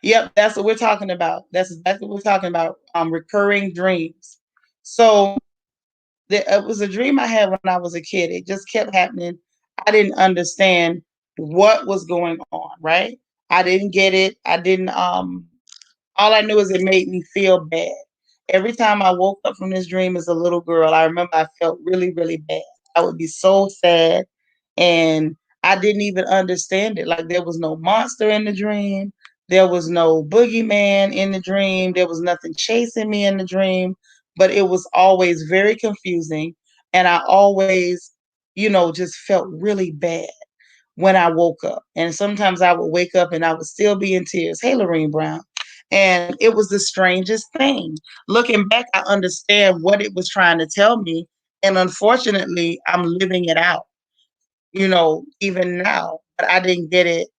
Yep, that's what we're talking about. That's exactly what we're talking about. Recurring dreams. So it was a dream I had when I was a kid. It just kept happening. I didn't understand what was going on, right? I didn't get it. I didn't all I knew is it made me feel bad. Every time I woke up from this dream as a little girl, I remember I felt really, really bad. I would be so sad, and I didn't even understand it. Like there was no monster in the dream. There was no boogeyman in the dream. There was nothing chasing me in the dream, but it was always very confusing. And I always, just felt really bad when I woke up. And sometimes I would wake up and I would still be in tears. Hey, Lorene Brown. And it was the strangest thing. Looking back, I understand what it was trying to tell me. And unfortunately, I'm living it out, even now. But I didn't get it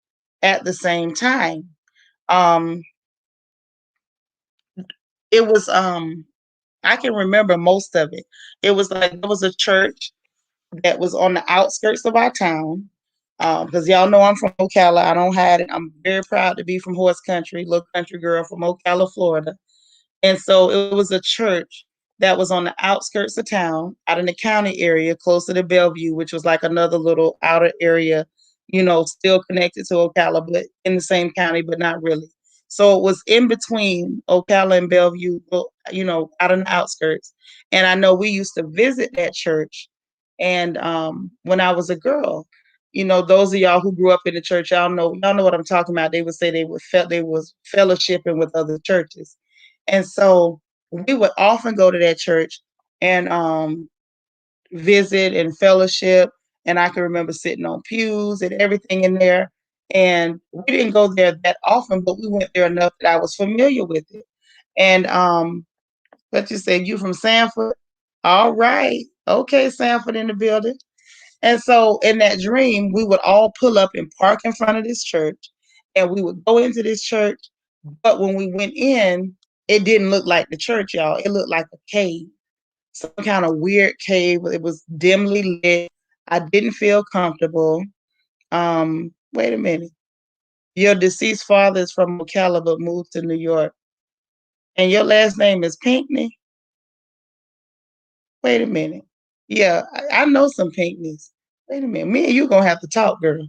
at the same time. Um, it was I can remember most of it. It was like there was a church that was on the outskirts of our town. Because y'all know I'm from Ocala. I don't hide it. I'm very proud to be from horse country, little country girl from Ocala, Florida. And so it was a church that was on the outskirts of town, out in the county area, closer to Bellevue, which was like another little outer area still connected to Ocala, but in the same county, but not really. So it was in between Ocala and Bellevue, out on the outskirts. And I know we used to visit that church. And when I was a girl, those of y'all who grew up in the church, y'all know what I'm talking about. They would say they was fellowshipping with other churches. And so we would often go to that church and visit and fellowship. And I can remember sitting on pews and everything in there. And we didn't go there that often, but we went there enough that I was familiar with it. And what you said, you from Sanford? All right. Okay, Sanford in the building. And so in that dream, we would all pull up and park in front of this church, and we would go into this church. But when we went in, it didn't look like the church, y'all. It looked like a cave, some kind of weird cave. It was dimly lit. I didn't feel comfortable. Wait a minute. Your deceased father is from Ocala but moved to New York. And your last name is Pinkney? Wait a minute. Yeah, I know some Pinkneys. Wait a minute. Me and you gonna have to talk, girl.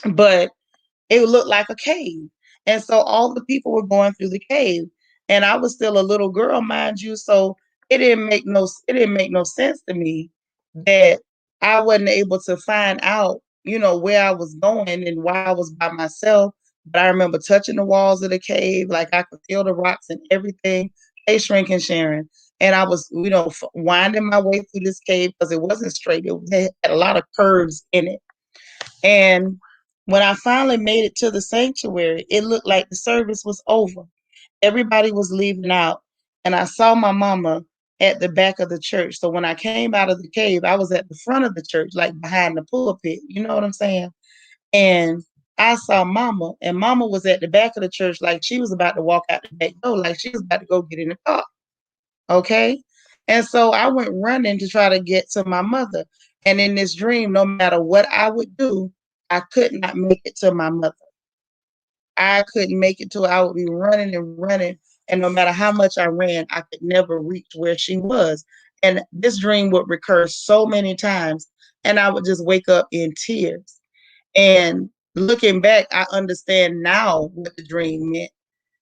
But it looked like a cave. And so all the people were going through the cave. And I was still a little girl, mind you. So it didn't make no sense to me that I wasn't able to find out, where I was going and why I was by myself. But I remember touching the walls of the cave, like I could feel the rocks and everything. Hey, shrinking Sharon. And I was, winding my way through this cave because it wasn't straight. It had a lot of curves in it. And when I finally made it to the sanctuary, it looked like the service was over. Everybody was leaving out, and I saw my mama at the back of the church. So when I came out of the cave, I was at the front of the church, like behind the pulpit. You know what I'm saying? And I saw mama, and mama was at the back of the church, like she was about to walk out the back door, like she was about to go get in the car. Okay. And so I went running to try to get to my mother. And in this dream, no matter what I would do, I could not make it to my mother. I couldn't make it to her. I would be running and running. And no matter how much I ran, I could never reach where she was. And this dream would recur so many times. And I would just wake up in tears. And looking back, I understand now what the dream meant.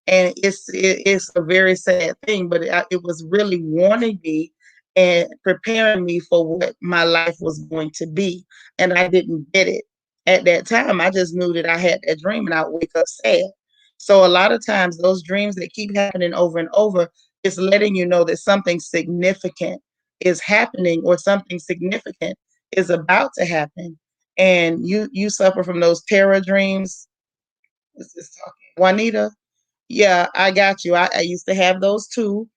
And it's a very sad thing, but it was really warning me and preparing me for what my life was going to be. And I didn't get it at that time. I just knew that I had that dream, and I would wake up sad. So a lot of times those dreams that keep happening over and over is letting you know that something significant is happening, or something significant is about to happen. And you suffer from those terror dreams. What's this talking? Juanita? Yeah, I got you. I used to have those too,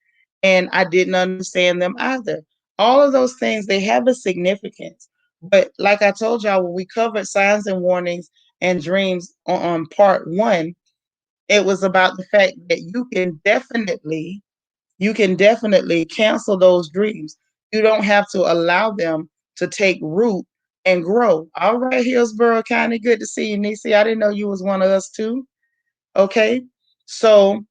and I didn't understand them either. All of those things, they have a significance. But like I told y'all, when we covered signs and warnings and dreams on part one, it was about the fact that you can definitely cancel those dreams. You don't have to allow them to take root and grow. All right, Hillsborough County, good to see you, Nisi. I didn't know you was one of us too. Okay. So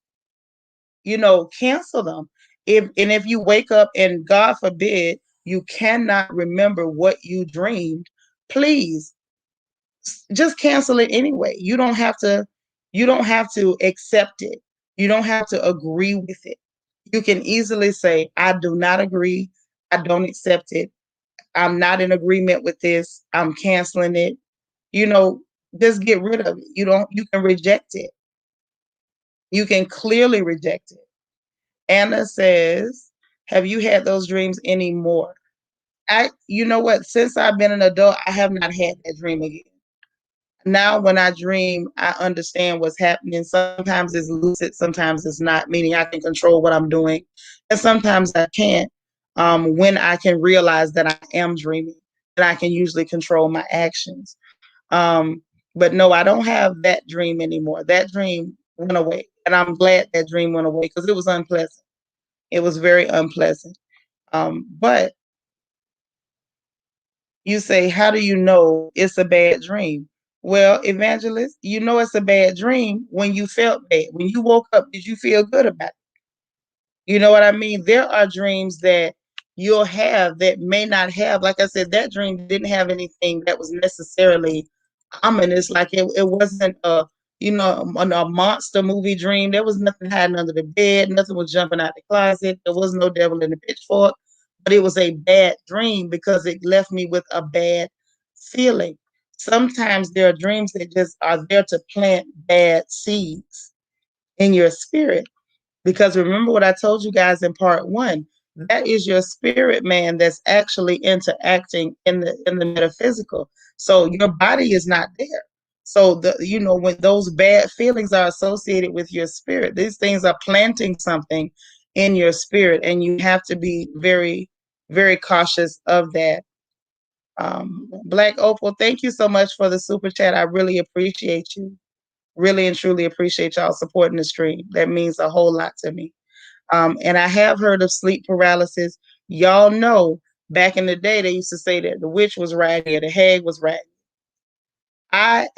cancel them. If you wake up and God forbid you cannot remember what you dreamed, please just cancel it anyway. You don't have to accept it. You don't have to agree with it. You can easily say, I do not agree. I don't accept it. I'm not in agreement with this. I'm canceling it. You know, just get rid of it. You can reject it. You can clearly reject it. Anna says, have you had those dreams anymore? You know what? Since I've been an adult, I have not had that dream again. Now, when I dream, I understand what's happening. Sometimes it's lucid, sometimes it's not, meaning I can control what I'm doing, and sometimes I can't. When I can realize that I am dreaming, and I can usually control my actions. Um, but no, I don't have that dream anymore. That dream went away, and I'm glad that dream went away because it was unpleasant. It was very unpleasant. But you say, how do you know it's a bad dream? Well, evangelist, you know it's a bad dream when you felt bad. When you woke up, did you feel good about it? You know what I mean? There are dreams that you'll have that may not have, like I said, that dream didn't have anything that was necessarily ominous. Like it wasn't a monster movie dream. There was nothing hiding under the bed, nothing was jumping out the closet, there was no devil in the pitchfork, but it was a bad dream because it left me with a bad feeling. Sometimes there are dreams that just are there to plant bad seeds in your spirit. Because remember what I told you guys in part one, that is your spirit man that's actually interacting in the metaphysical. So your body is not there. So when those bad feelings are associated with your spirit, these things are planting something in your spirit, and you have to be very, very cautious of that. Black Opal, thank you so much for the super chat. I really appreciate you. Really and truly appreciate y'all supporting the stream. That means a whole lot to me. And I have heard of sleep paralysis. Y'all know back in the day, they used to say that the witch was raggedy or the hag was raggedy. I'm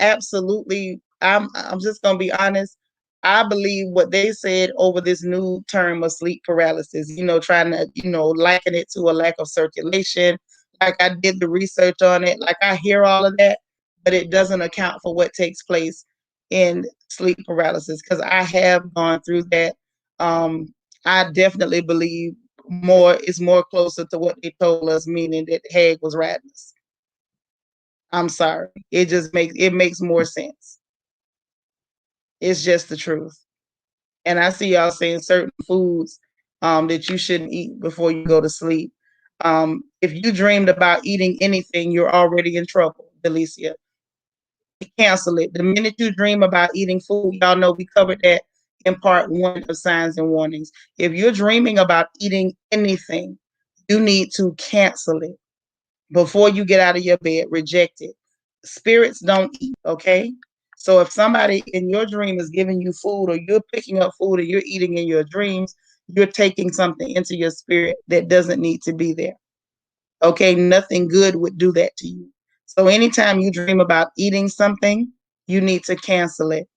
just going to be honest. I believe what they said over this new term of sleep paralysis, trying to, liken it to a lack of circulation. Like I did the research on it. Like I hear all of that, but it doesn't account for what takes place in sleep paralysis because I have gone through that. I definitely believe is more closer to what they told us, meaning that Hag was radness. I'm sorry. It makes more sense. It's just the truth. And I see y'all saying certain foods that you shouldn't eat before you go to sleep. If you dreamed about eating anything, you're already in trouble, Delicia. Cancel it. The minute you dream about eating food, y'all know we covered that in part one of signs and warnings. If you're dreaming about eating anything, you need to cancel it before you get out of your bed. Reject it. Spirits don't eat, okay? So if somebody in your dream is giving you food, or you're picking up food, or you're eating in your dreams, you're taking something into your spirit that doesn't need to be there. Okay, nothing good would do that to you. So anytime you dream about eating something, you need to cancel it.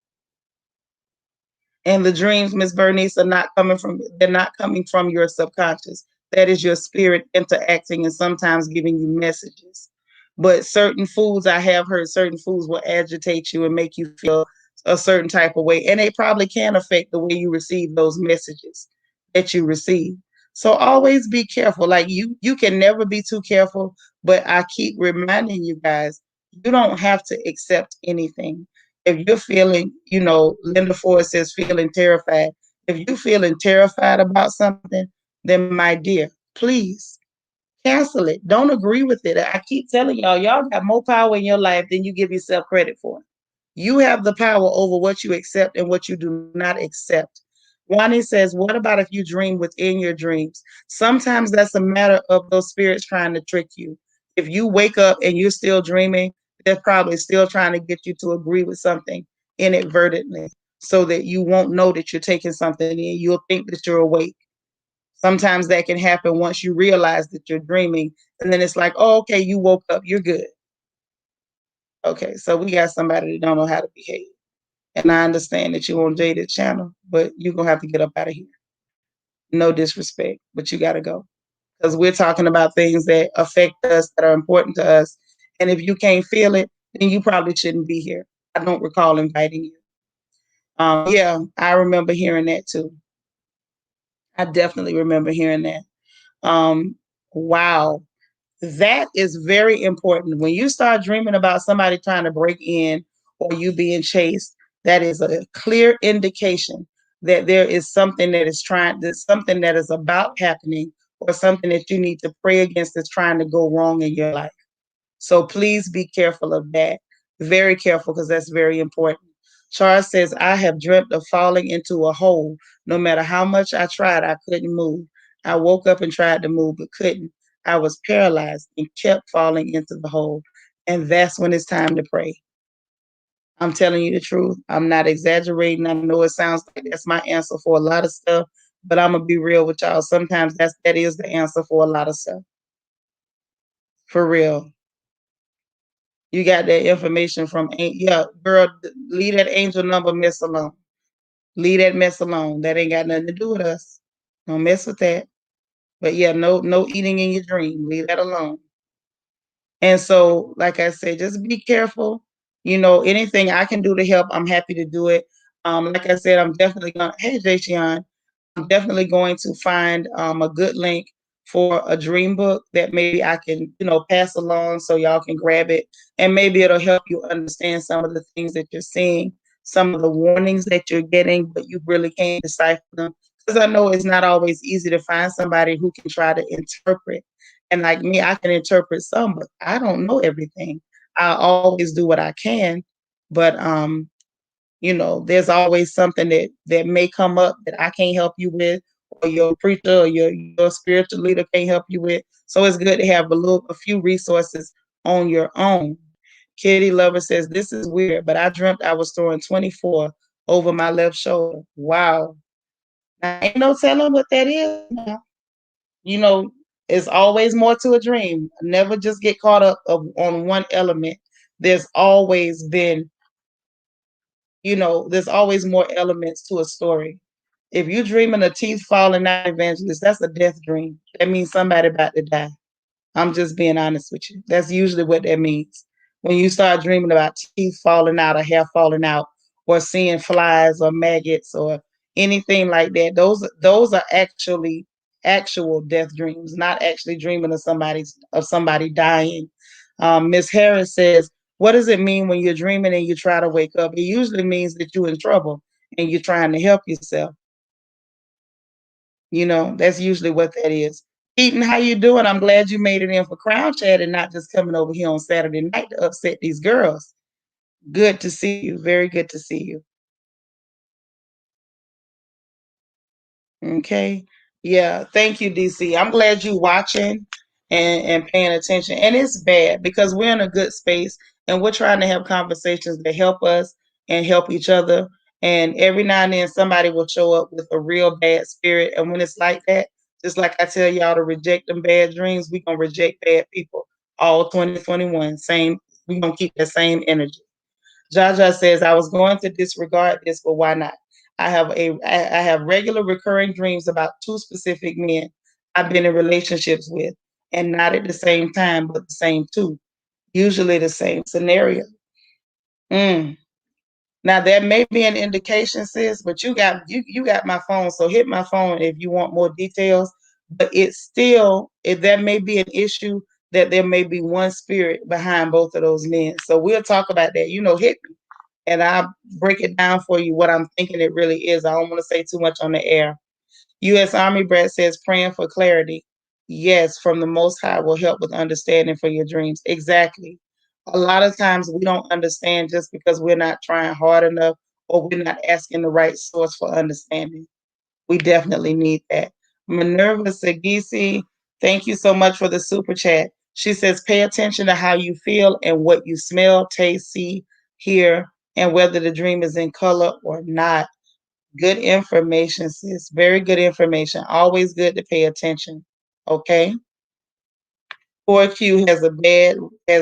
And the dreams, Miss Bernice, they're not coming from your subconscious. That is your spirit interacting and sometimes giving you messages. But certain foods, I have heard certain foods will agitate you and make you feel a certain type of way. And they probably can affect the way you receive those messages that you receive. So always be careful. Like you can never be too careful, but I keep reminding you guys, you don't have to accept anything. If you're feeling, Linda Ford says feeling terrified. If you're feeling terrified about something, then my dear, please cancel it. Don't agree with it. I keep telling y'all got more power in your life than you give yourself credit for. You have the power over what you accept and what you do not accept. Wani says, what about if you dream within your dreams? Sometimes that's a matter of those spirits trying to trick you. If you wake up and you're still dreaming, they're probably still trying to get you to agree with something inadvertently so that you won't know that you're taking something in. You'll think that you're awake. Sometimes that can happen once you realize that you're dreaming, and then it's like, oh, okay, you woke up, you're good. Okay, so we got somebody that don't know how to behave. And I understand that you're on Jaded channel, but you're going to have to get up out of here. No disrespect, but you got to go. Because we're talking about things that affect us, that are important to us. And if you can't feel it, then you probably shouldn't be here. I don't recall inviting you. Yeah, I remember hearing that too. I definitely remember hearing that. Wow. That is very important. When you start dreaming about somebody trying to break in or you being chased, that is a clear indication that there is something there's something that is about happening, or something that you need to pray against that's trying to go wrong in your life. So please be careful of that. Very careful, because that's very important. Charles says, I have dreamt of falling into a hole. No matter how much I tried, I couldn't move. I woke up and tried to move, but couldn't. I was paralyzed and kept falling into the hole. And that's when it's time to pray. I'm telling you the truth. I'm not exaggerating. I know it sounds like that's my answer for a lot of stuff, but I'm gonna be real with y'all. Sometimes that is the answer for a lot of stuff. For real. You got that information from, yeah, girl, leave that angel number mess alone. Leave that mess alone. That ain't got nothing to do with us. Don't mess with that. But yeah, no eating in your dream. Leave that alone. And so, like I said, just be careful. Anything I can do to help, I'm happy to do it. Like I said, I'm definitely gonna. Hey, Jayshawn, I'm definitely going to find a good link for a dream book that maybe I can, pass along so y'all can grab it, and maybe it'll help you understand some of the things that you're seeing, some of the warnings that you're getting, but you really can't decipher them. Because I know it's not always easy to find somebody who can try to interpret. And like me, I can interpret some, but I don't know everything. I always do what I can, but there's always something that may come up that I can't help you with, or your preacher or your spiritual leader can't help you with. So it's good to have a few resources on your own. Kitty Lover says, this is weird, but I dreamt I was throwing 24 over my left shoulder. Wow. Now, ain't no telling what that is now. You know, it's always more to a dream. Never just get caught up on one element. There's always been, there's always more elements to a story. If you're dreaming of teeth falling out, Evangelist, that's a death dream. That means somebody about to die. I'm just being honest with you. That's usually what that means. When you start dreaming about teeth falling out or hair falling out, or seeing flies or maggots or anything like that, those are actually actual death dreams, not actually dreaming of somebody dying. Miss Harris says, "What does it mean when you're dreaming and you try to wake up?" It usually means that you're in trouble and you're trying to help yourself. That's usually what that is. Keaton, how you doing? I'm glad you made it in for Crown Chat and not just coming over here on Saturday night to upset these girls. Good to see you. Very good to see you. Okay. Yeah. Thank you, DC. I'm glad you watching and paying attention. And it's bad because we're in a good space and we're trying to have conversations that help us and help each other. And every now and then somebody will show up with a real bad spirit. And when it's like that, just like I tell y'all to reject them bad dreams, we're gonna reject bad people all 2021. Same, we're gonna keep that same energy. Jaja says, I was going to disregard this, but why not? I have regular recurring dreams about two specific men I've been in relationships with, and not at the same time, but the same two. Usually the same scenario. Mm. Now that may be an indication, sis, but you got my phone, so hit my phone if you want more details. But it's still, if that may be an issue, that there may be one spirit behind both of those men. So we'll talk about that. Hit me and I'll break it down for you what I'm thinking it really is. I don't want to say too much on the air. U.S. Army Brad says, praying for clarity. Yes, from the Most High will help with understanding for your dreams. Exactly. A lot of times we don't understand just because we're not trying hard enough or we're not asking the right source for understanding. We definitely need that. Minerva Sagisi, thank you so much for the super chat. She says, pay attention to how you feel and what you smell, taste, see, hear, and whether the dream is in color or not. Good information, sis. Very good information. Always good to pay attention. Okay. 4Q has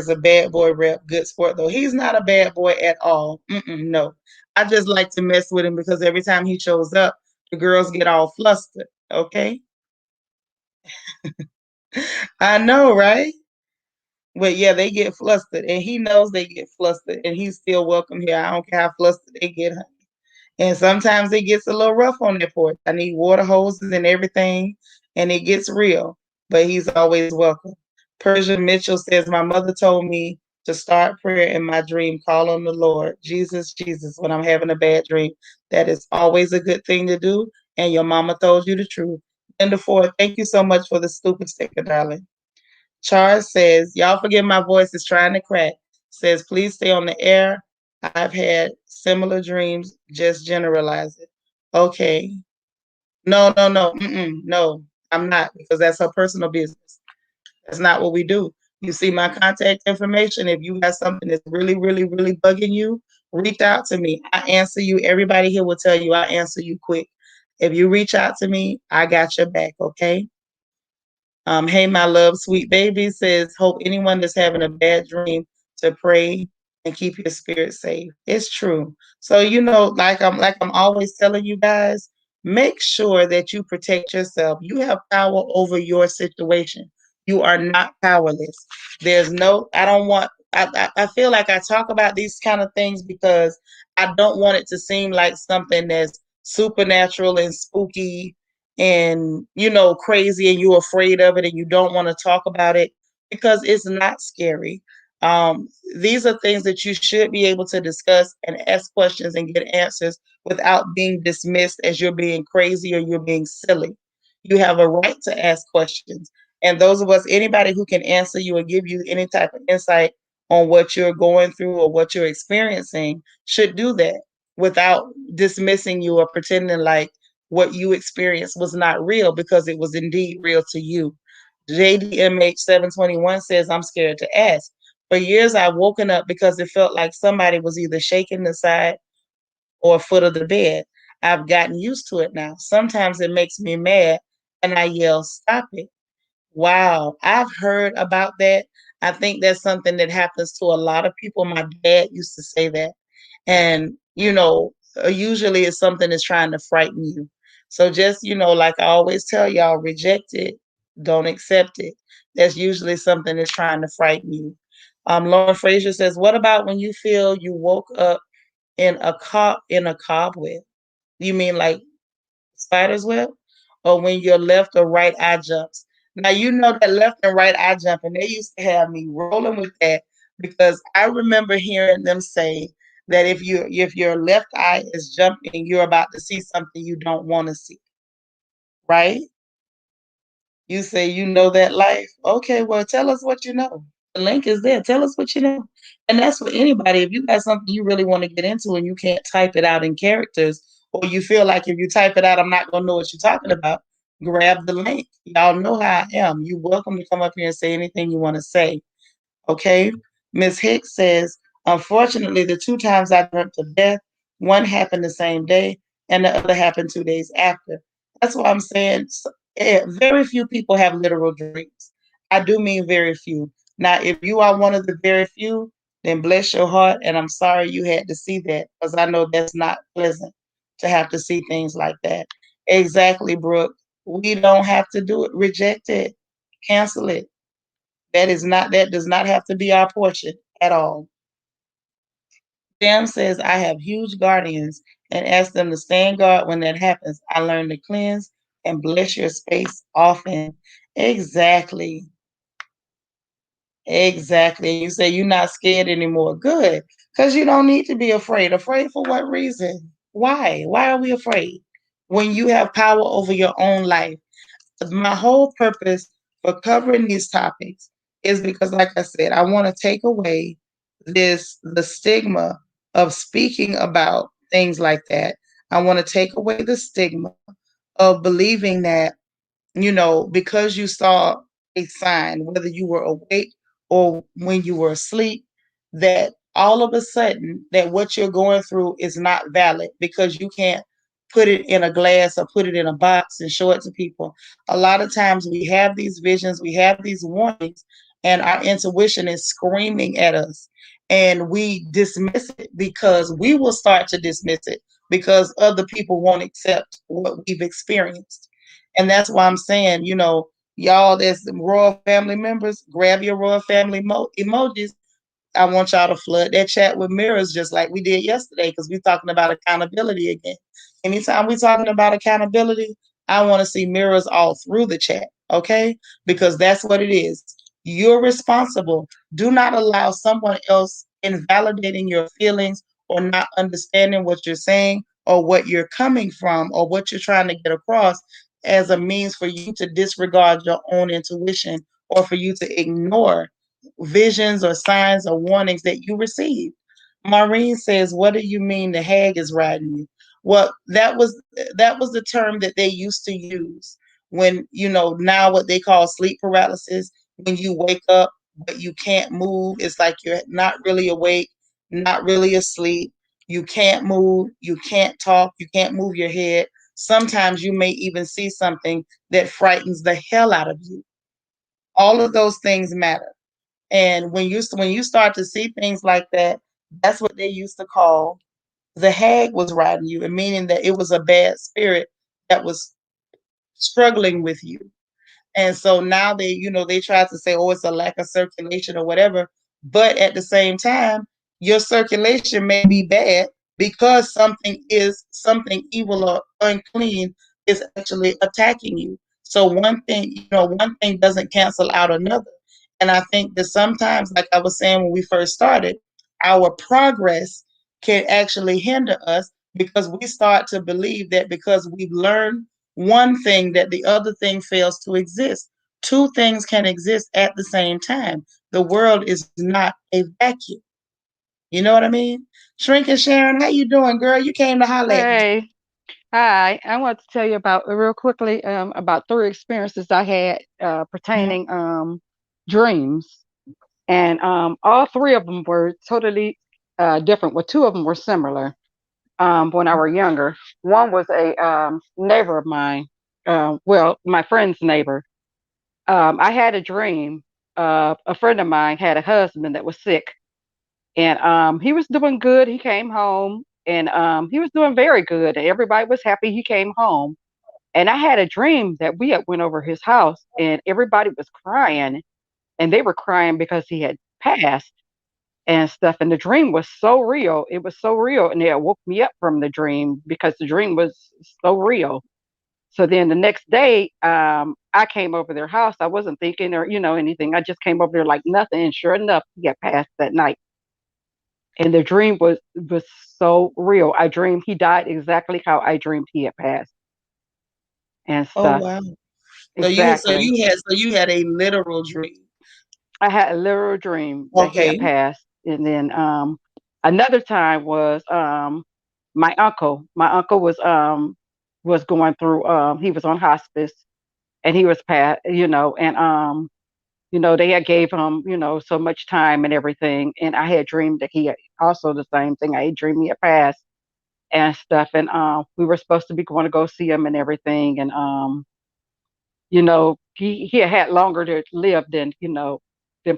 a bad boy rep. Good sport though. He's not a bad boy at all. No. I just like to mess with him because every time he shows up, the girls get all flustered. Okay. I know, right? But yeah, they get flustered, and he knows they get flustered, and he's still welcome here. I don't care how flustered they get. And sometimes it gets a little rough on their porch. I need water hoses and everything, and it gets real. But he's always welcome. Persia Mitchell says, my mother told me to start prayer in my dream, call on the Lord, Jesus, Jesus, when I'm having a bad dream. That is always a good thing to do. And your mama told you the truth. Linda Ford, thank you so much for the stupid sticker, darling. Charles says, y'all forgive my voice is trying to crack. Says, please stay on the air. I've had similar dreams, just generalize it. Okay. No, no, no. No, I'm not, because that's her personal business. That's not what we do. You see my contact information. If you got something that's really, really, really bugging you, reach out to me. I answer you. Everybody here will tell you I answer you quick. If you reach out to me, I got your back, okay? Hey, my love, sweet baby says, hope anyone that's having a bad dream to pray and keep your spirit safe. It's true. So, like I'm always telling you guys, make sure that you protect yourself. You have power over your situation. You are not powerless. There's no, I don't want, I feel like I talk about these kind of things because I don't want it to seem like something that's supernatural and spooky and, crazy, and you're afraid of it and you don't want to talk about it, because it's not scary. These are things that you should be able to discuss and ask questions and get answers without being dismissed as you're being crazy or you're being silly. You have a right to ask questions. And those of us, anybody who can answer you or give you any type of insight on what you're going through or what you're experiencing, should do that without dismissing you or pretending like what you experienced was not real, because it was indeed real to you. JDMH 721 says, I'm scared to ask. For years, I've woken up because it felt like somebody was either shaking the side or foot of the bed. I've gotten used to it now. Sometimes it makes me mad and I yell, stop it. Wow, I've heard about that. I think that's something that happens to a lot of people. My dad used to say that. And, usually it's something that's trying to frighten you. So just, like I always tell y'all, reject it, don't accept it. That's usually something that's trying to frighten you. Lauren Frazier says, what about when you feel you woke up in a cobweb? You mean like spider's web? Or when your left or right eye jumps? Now you know that left and right eye jumping, they used to have me rolling with that, because I remember hearing them say that if your left eye is jumping, you're about to see something you don't want to see, right? You say you know that life. Okay, well, tell us what you know. The link is there. Tell us what you know. And that's for anybody. If you got something you really want to get into and you can't type it out in characters, or you feel like if you type it out, I'm not going to know what you're talking about, grab the link. Y'all know how I am. You're welcome to come up here and say anything you want to say. Okay. Miss Hicks says, unfortunately, the two times I dreamt of death, one happened the same day and the other happened 2 days after. That's why I'm saying very few people have literal dreams. I do mean very few. Now, if you are one of the very few, then bless your heart. And I'm sorry you had to see that, because I know that's not pleasant to have to see things like that. Exactly, Brooke. We don't have to do it. Reject it. Cancel it. That does not have to be our portion at all. Sam says, I have huge guardians and ask them to stand guard when that happens. I learn to cleanse and bless your space often. Exactly. Exactly. You say you're not scared anymore. Good. Because you don't need to be afraid. Afraid for what reason? Why? Why are we afraid? When you have power over your own life. My whole purpose for covering these topics is because, like I said, I want to take away the stigma of speaking about things like that. I want to take away the stigma of believing that, because you saw a sign, whether you were awake or when you were asleep, that all of a sudden that what you're going through is not valid because you can't put it in a glass or put it in a box and show it to people. A lot of times we have these visions, we have these warnings, and our intuition is screaming at us. And we dismiss it because we will start to dismiss it because other people won't accept what we've experienced. And that's why I'm saying, y'all that's royal family members, grab your royal family emojis. I want y'all to flood that chat with mirrors just like we did yesterday, because we're talking about accountability again. Anytime we're talking about accountability, I want to see mirrors all through the chat, okay? Because that's what it is. You're responsible. Do not allow someone else invalidating your feelings or not understanding what you're saying or what you're coming from or what you're trying to get across as a means for you to disregard your own intuition or for you to ignore visions or signs or warnings that you received. Maureen says, what do you mean the hag is riding you? Well, that was the term that they used to use when, now what they call sleep paralysis, when you wake up but you can't move. It's like you're not really awake, not really asleep. You can't move, you can't talk, you can't move your head. Sometimes you may even see something that frightens the hell out of you. All of those things matter. And when you start to see things like that, that's what they used to call the hag was riding you, and meaning that it was a bad spirit that was struggling with you. And so now they try to say, oh, it's a lack of circulation or whatever. But at the same time, your circulation may be bad because something evil or unclean is actually attacking you. So one thing doesn't cancel out another. And I think that sometimes, like I was saying when we first started, our progress can actually hinder us because we start to believe that because we've learned one thing that the other thing fails to exist. Two things can exist at the same time. The world is not a vacuum. You know what I mean? Shrinking Sharon, how you doing, girl? You came to holler at me. Hey, hi. I want to tell you about real quickly about three experiences I had Mhm. pertaining dreams, and all three of them were totally different. Well, two of them were similar. When I were younger, one was a neighbor of mine. Well, my friend's neighbor. I had a dream. A friend of mine had a husband that was sick, and he was doing good. He came home, and he was doing very good. Everybody was happy he came home. And I had a dream that we had went over his house, and everybody was crying, and they were crying because he had passed and stuff. And the dream was so real. It was so real, and it woke me up from the dream because the dream was so real. So then the next day, I came over their house. I wasn't thinking or anything. I just came over there like nothing, and sure enough, he had passed that night. And the dream was so real. I dreamed he died exactly how I dreamed he had passed and Oh stuff. wow. Exactly. So you had a literal dream. I had a literal dream that he had Okay. passed. And then another time was my uncle. My uncle was going through he was on hospice and he was passed, and they had gave him, so much time and everything. And I had dreamed that he had also the same thing. I had dreamed he had passed and stuff. And we were supposed to be going to go see him and everything. And he had longer to live than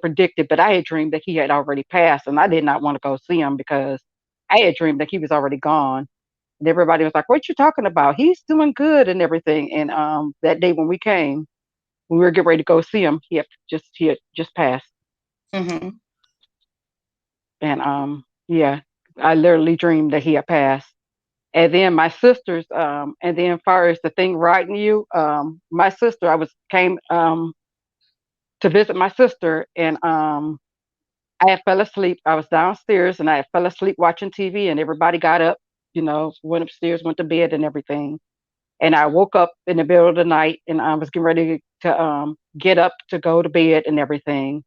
predicted, but I had dreamed that he had already passed, and I did not want to go see him because I had dreamed that he was already gone. And everybody was like, "What you talking about? He's doing good and everything." And that day when we came, when we were getting ready to go see him, he had just passed. Hmm. And yeah, I literally dreamed that he had passed. And then my sisters, and then far as the thing writing you, my sister, I was came to visit my sister, and I had fell asleep. I was downstairs, and I had fell asleep watching TV, and everybody got up, went upstairs, went to bed, and everything. And I woke up in the middle of the night, and I was getting ready to get up to go to bed and everything.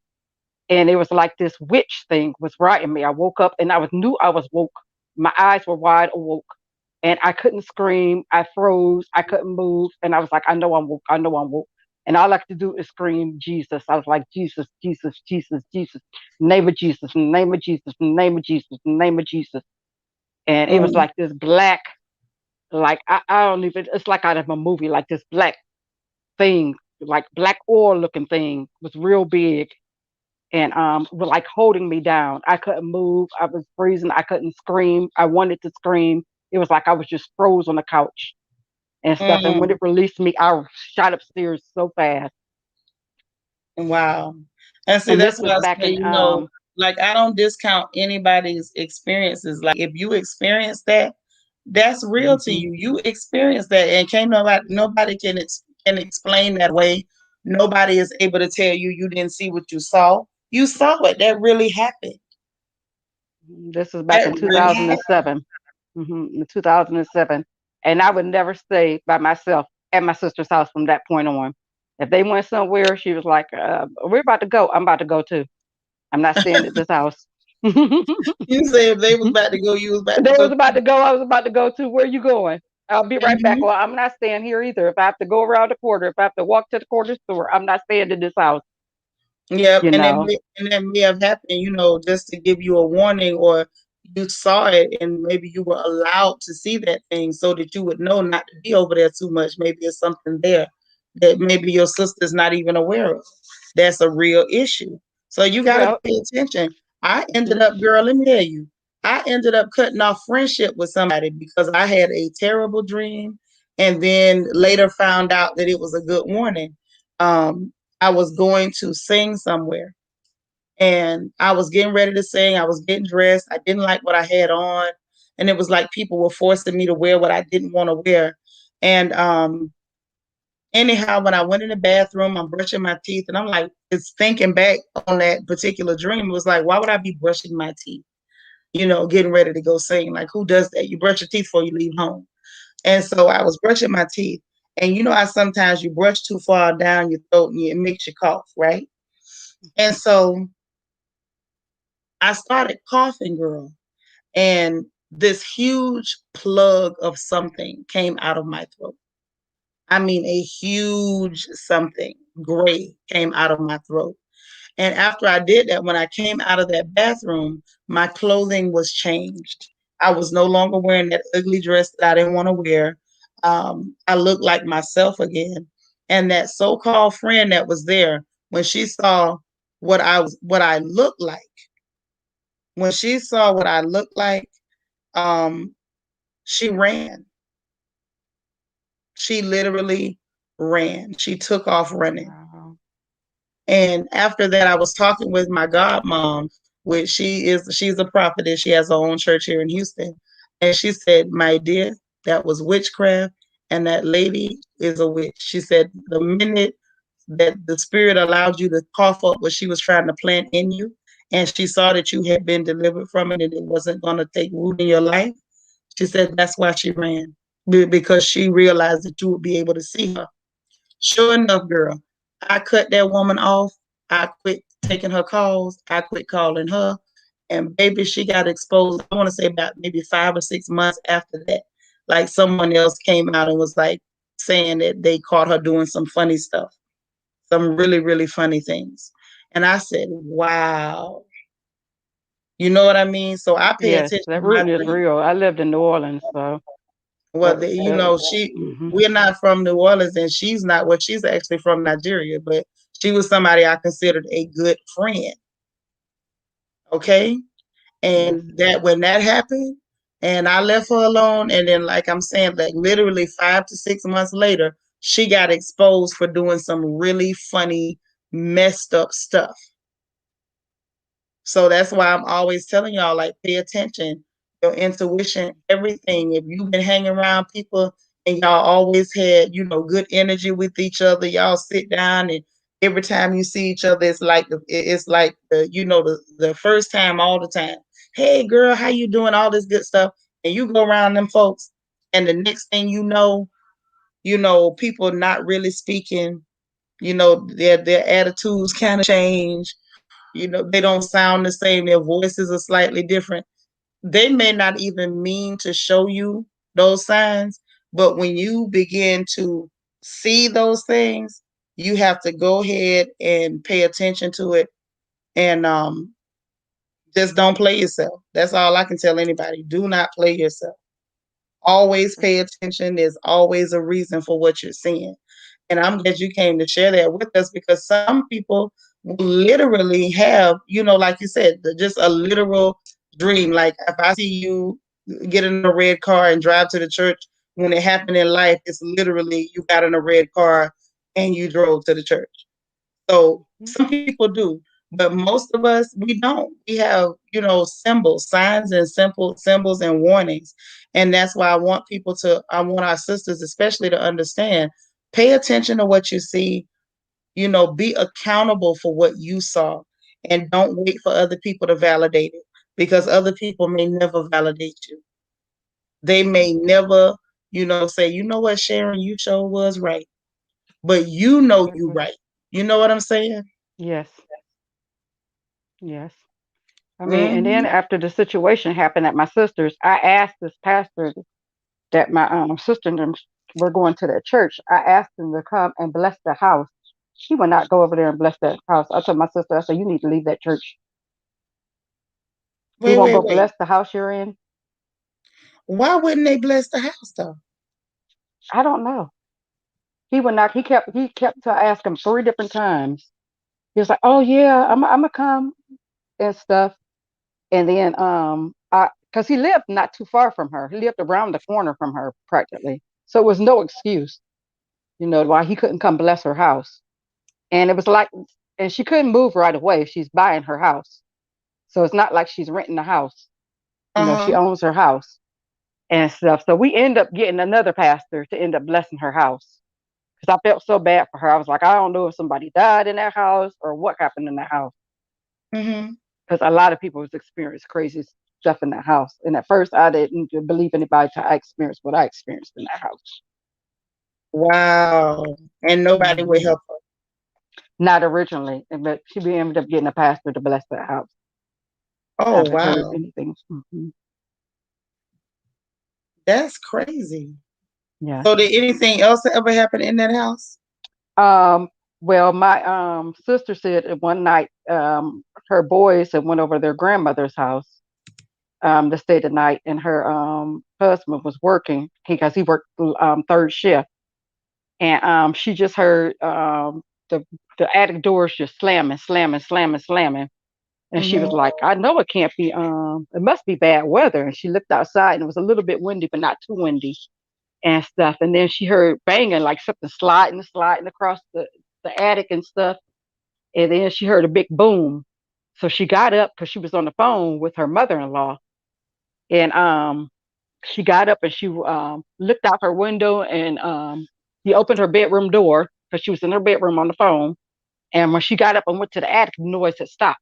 And it was like this witch thing was writing me. I woke up, and knew I was woke. My eyes were wide awoke, and I couldn't scream. I froze. I couldn't move, and I was like, I know I'm woke. I know I'm woke. And all I could do is scream Jesus. I was like, Jesus, Jesus, Jesus, Jesus, name of Jesus, name of Jesus, name of Jesus, name of Jesus. And it was Mm, like this black, like I don't even. It's like out of a movie, like this black thing, like black oil looking thing, was real big, and was like holding me down. I couldn't move. I was freezing. I couldn't scream. I wanted to scream. It was like I was just froze on the couch and stuff. And when mm, it released me, I shot upstairs so fast. wow. And see, And that's this why was I back say, in like I don't discount anybody's experiences. Like if you experience that, that's real to mhm. you. You experience that, and can't nobody can explain that away. Nobody is able to tell you you didn't see what you saw. You saw it. That really happened. This was back That in really happened. 2007. In 2007. And I would never stay by myself at my sister's house from that point on. If they went somewhere, she was like, "We're about to go. I'm about to go too. I'm not staying at this house." They You say if they was about to go, you was about to go was about too. to go. I was about to go too. Where you going? I'll be right back. Mhm. Well, I'm not staying here either. If I have to go around the corner, if I have to walk to the corner store, I'm not staying in this house. Yep, You know. and that may have happened, just to give you a warning, or you saw it and maybe you were allowed to see that thing so that you would know not to be over there too much. Maybe there's something there that maybe your sister's not even aware of. That's a real issue. So you got to Well. pay attention. I ended Mhm. up, girl, let me tell you, I ended up cutting off friendship with somebody because I had a terrible dream. and then later found out that it was a good warning. I was going to sing somewhere, and I was getting ready to sing. I was getting dressed. I didn't like what I had on, and it was like people were forcing me to wear what I didn't want to wear. And anyhow, when I went in the bathroom, I'm brushing my teeth, and I'm like, it's thinking back on that particular dream. It was like, why would I be brushing my teeth? Getting ready to go sing. Like, who does that? You brush your teeth before you leave home. And so I was brushing my teeth. And you know how sometimes you brush too far down your throat and it makes you cough, right? And so I started coughing, girl. And this huge plug of something came out of my throat. I mean, a huge something gray came out of my throat. And after I did that, when I came out of that bathroom, my clothing was changed. I was no longer wearing that ugly dress that I didn't want to wear. I looked like myself again. And that so-called friend that was there, when she saw what I looked like, when she saw what I looked like, um, she ran. She literally ran. She took off running. Wow. And after that, I was talking with my godmom, which she's a prophetess. She has her own church here in Houston. And she said, my dear, that was witchcraft. And that lady is a witch. She said, the minute that the spirit allowed you to cough up what she was trying to plant in you, and she saw that you had been delivered from it and it wasn't going to take root in your life, she said that's why she ran, because she realized that you would be able to see her. Sure enough, girl, I cut that woman off. I quit taking her calls. I quit calling her. And baby, she got exposed. I want to say about maybe 5 or 6 months after that. Like someone else came out and was like saying that they caught her doing some funny stuff, some really, really funny things. And I said, wow. You know what I mean? So I pay Yes, attention that to my rooting is dreams. real. I lived in New Orleans, so Well, that, the, you that know, she hmm we're not from New Orleans, and she's not. Well, she's actually from Nigeria, but she was somebody I considered a good friend. Okay, yes. and that when that happened, and I left her alone, and then like I'm saying, like literally 5 to 6 months later, she got exposed for doing some really funny, messed up stuff. So that's why I'm always telling y'all, like, pay attention, your intuition, everything. If you've been hanging around people and y'all always had, good energy with each other, y'all sit down and every time you see each other, it's like the first time all the time. Hey girl, how you doing? All this good stuff. And you go around them folks, and the next thing people not really speaking, their attitudes kind of change. They don't sound the same. Their voices are slightly different. They may not even mean to show you those signs, but when you begin to see those things, you have to go ahead and pay attention to it, and just don't play yourself. That's all I can tell anybody. Do not play yourself. Always pay attention. There's always a reason for what you're seeing. And I'm glad you came to share that with us, because some people will literally have, like you said, just a literal dream. Like if I see you get in a red car and drive to the church, when it happened in life, it's literally you got in a red car and you drove to the church. So some people do, but most of us, we don't. We have, symbols, signs and simple symbols and warnings. And that's why I want our sisters especially to understand, pay attention to what you see, be accountable for what you saw, and don't wait for other people to validate it, because other people may never validate you. They may never, say, you know what, Sharon, you sure was right. But you know you Exactly. right. You know what I'm saying? Yes, yes. I mean, and then Mm-hmm. after the situation happened at my sister's, I asked this pastor that my sister and them were going to that church. I asked him to come and bless the house. She would not go over there and bless that house. I told my sister, I said, you need to leave that church. He Wait, won't wait, go wait. bless the house you're in. Why wouldn't they bless the house though? I don't know. He would not. He kept to ask him 3 different times. He was like, "Oh yeah, I'm gonna come and stuff." And then I, cause he lived not too far from her. He lived around the corner from her practically. So it was no excuse, why he couldn't come bless her house. And it was like, and she couldn't move right away. She's buying her house. So it's not like she's renting a house. She Uh-huh. owns her house and stuff. So we end up getting another pastor to end up blessing her house because I felt so bad for her. I was like, I don't know if somebody died in that house or what happened in that house Hmm. because a lot of people has experienced crazy stuff in that house. And at first, I didn't believe anybody till I experienced what I experienced in that house. Wow. And nobody would Hmm. help her. Not originally, but she ended up getting a pastor to bless that house. I Oh, haven't heard wow. anything. Hmm. That's crazy. Yeah. So did anything else ever happen in that house? Um, well, my sister said that one night her boys had went over to their grandmother's house to stay the night, and her husband was working because he worked third shift, and she just heard the attic doors just slamming, slamming, slamming, slamming, and she was Hmm. like, "I know it can't be. It must be bad weather." And she looked outside, and it was a little bit windy, but not too windy and stuff. And then she heard banging, like something sliding, sliding across the attic and stuff. And then she heard a big boom. So she got up because she was on the phone with her mother-in-law. And she got up and she looked out her window and she opened her bedroom door because she was in her bedroom on the phone. And when she got up and went to the attic, the noise had stopped.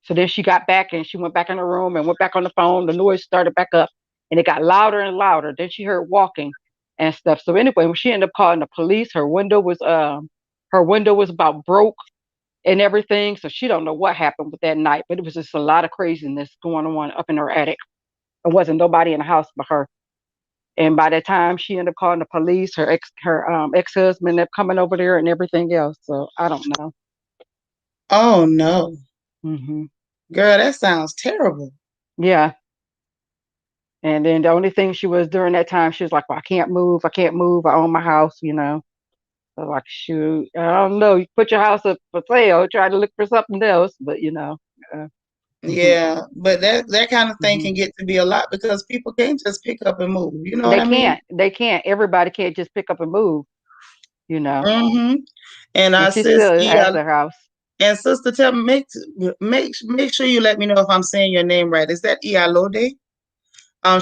So then she got back and she went back in her room and went back on the phone. The noise started back up and it got louder and louder. Then she heard walking and stuff. So anyway, when she ended up calling the police, her window was about broke and everything. So she don't know what happened with that night, but it was just a lot of craziness going on up in her attic. There wasn't nobody in the house but her. And by the time she ended up calling the police, her ex husband ended up coming over there and everything else. So I don't know. Oh no. Hmm. Girl, that sounds terrible. Yeah. And then the only thing she was during that time, she was like, "Well, I can't move. I can't move. I own my house." So like, shoot, I don't know. You put your house up for sale, try to look for something else, but. Uh, hmm Yeah, but that kind of thing hmm can get to be a lot because people can't just pick up and move. You know what They I mean? can't. They can't. Everybody can't just pick up and move. You know. Hmm. And And our she sis, still has yeah, her house. and sister, tell me, make sure you let me know if I'm saying your name right. Is that Ialode?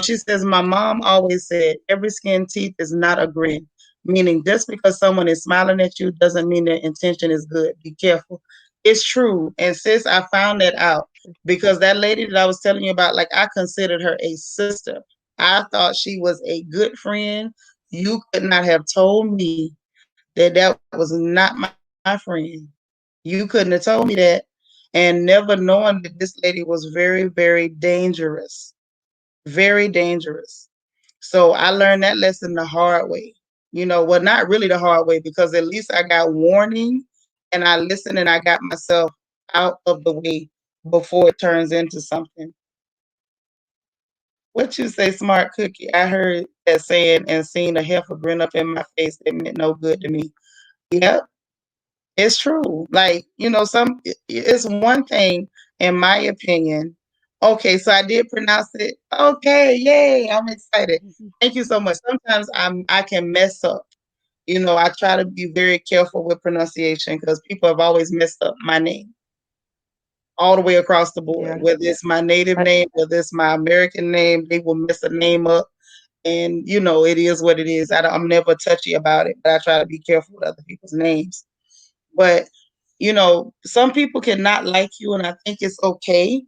She says, my mom always said, every skin teeth is not a grin, meaning just because someone is smiling at you doesn't mean their intention is good. Be careful. It's true. And sis, I found that out because that lady that I was telling you about, like, I considered her a sister. I thought she was a good friend. You could not have told me that that was not my friend. You couldn't have told me that. And never knowing that this lady was very, very dangerous, very dangerous. So I learned that lesson the hard way. Well, not really the hard way because at least I got warning and I listened and I got myself out of the way before it turns into something. What you say, smart cookie? I heard that saying and seen a heifer grin up in my face that meant no good to me. Yep, it's true. Like, it's one thing, in my opinion. Okay, so I did pronounce it. Okay, yay, I'm excited. Mhm. Thank you so much. Sometimes I can mess up. I try to be very careful with pronunciation because people have always messed up my name all the way across the board. Yeah. Whether it's my native Uh, name, whether it's my American name, they will mess a name up. And it is what it is. I'm never touchy about it, but I try to be careful with other people's names. But some people cannot like you, and I think it's okay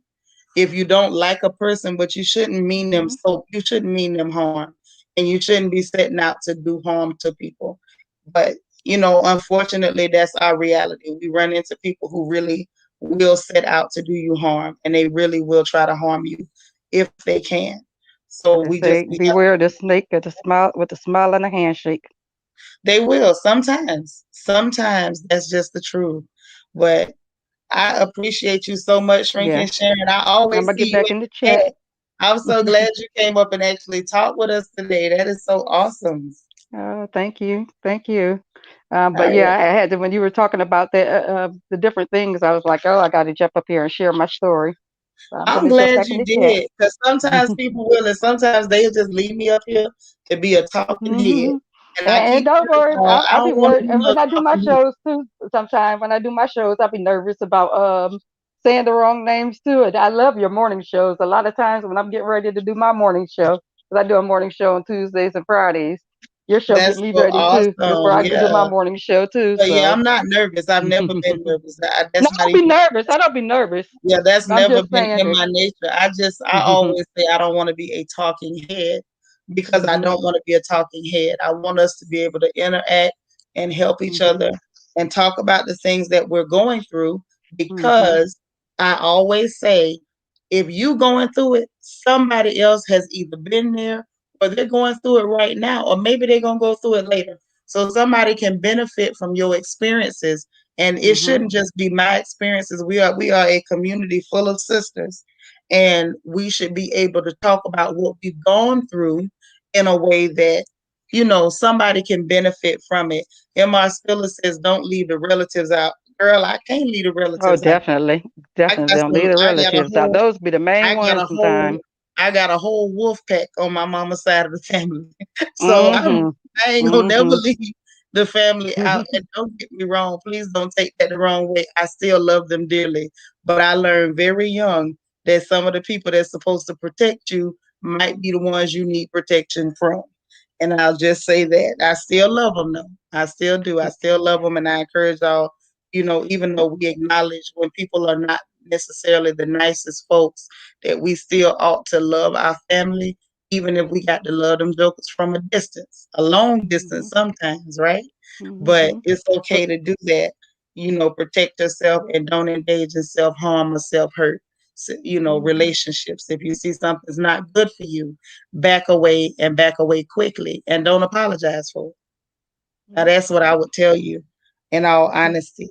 if you don't like a person, but mhm. you shouldn't mean them harm, and you shouldn't be setting out to do harm to people. But unfortunately, that's our reality. We run into people who really will set out to do you harm, and they really will try to harm you if they can. So They we say, have to beware the snake with a smile and a handshake. They will sometimes. Sometimes that's just the truth. But I appreciate you so much, Shrinking Yeah. Sharon. I I'm always gonna see get you back in the in the chat. chat. I'm so glad you came up and actually talked with us today. That is so awesome. Oh, thank you, thank you. But All yeah, right. I had to when you were talking about the different things. I was like, oh, I got to jump up here and share my story. I'm I'm gonna start glad checking you the chat. did, because sometimes people will, and sometimes they'll just leave me up here to be a talking head. Hmm. And I And keep don't telling worry, y'all, I I'll be don't want to worried. be And no when I do my talking head. shows too, sometimes when I do my shows, I'll be nervous about saying the wrong names too. And I love your morning shows. A lot of times when I'm getting ready to do my morning show, because I do a morning show on Tuesdays and Fridays, your show get That's me so ready too before awesome. I can do my Yeah. morning show too. But yeah, So I'm not nervous. I've never been no, nervous. That's not don't be even. nervous. I don't be nervous. Yeah, that's I'm never just been saying in that. my nature. I always say I don't want to be a talking head because I Hmm. don't want to be a talking head. I want us to be able to interact and help each Hmm. other and talk about the things that we're going through, Hmm. because I always say if you going through it, somebody else has either been there or they're going through it right now, or maybe they're going to go through it later. So somebody can benefit from your experiences, and it Hmm. shouldn't just be my experiences. We are a community full of sisters, and we should be able to talk about what we've gone through in a way that somebody can benefit from it. Mr. Spiller says don't leave the relatives out. Girl, I can't leave the Oh, relatives out. definitely, i definitely. got Don't some leave the i got a relatives out. whole Those be the main I got ones a sometimes. whole I got a whole wolf pack on my mama's side of the family. So Hmm. I ain't gonna never Hmm. leave the family out. And don't get me wrong, please don't take that the wrong way. I still love them dearly. But I learned very young that some of the people that's supposed to protect you might be the ones you need protection from. And I'll just say that. I still love them though. I still do. I still love them, and I encourage y'all, even though we acknowledge when people are not necessarily the nicest folks, that we still ought to love our family, even if we got to love them jokers from a distance, a long distance sometimes, right? But Hmm. it's okay to do that. Protect yourself and don't engage in self harm or self hurt. Hmm. Relationships. If you see something's not good for you, back away, and back away quickly, and don't apologize for it. Now, that's what I would tell you in all honesty.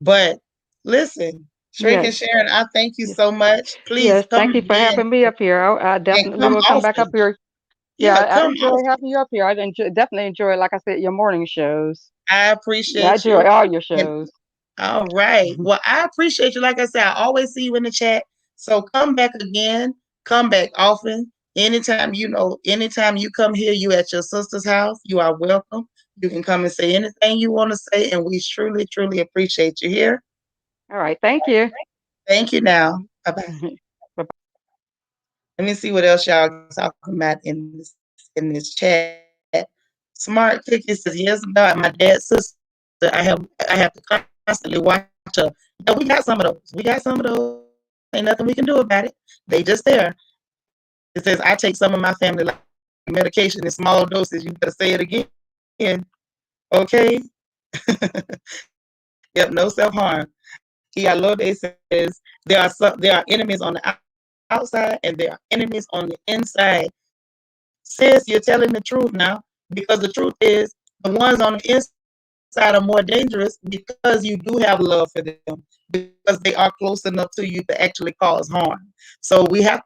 But listen, Shrek and Yes, Sharon, I thank you yes, so much. Please yes. come Thank you for again having me up here. I and definitely come will come back up often. here. Yeah, Yeah, I come enjoy often. having you up here. Definitely enjoy, like I said, your morning shows. I I appreciate enjoy you. all your And shows. all right. Well, I appreciate you. Like I said, I always see you in the chat. So come back again. Come back often. Anytime you come here, you at your sister's house, you are welcome. You can come and say anything you want to say, and we truly, truly appreciate you here. All right, thank you. Thank you now. Bye bye. Bye. Let me see what else y'all talking about in this chat. Smart Cookie says, "Yes, God, my dad's sister. I have to constantly watch her. Yeah, we got some of those. We got some of those. Ain't nothing we can do about it. They just there." It says, "I take some of my family like medication in small doses. You better say it again, okay?" Yep, no self harm. I love it. It says there are enemies on the outside and there are enemies on the inside. Sis, you're telling the truth now, because the truth is the ones on the inside are more dangerous because you do have love for them, because they are close enough to you to actually cause harm. So we have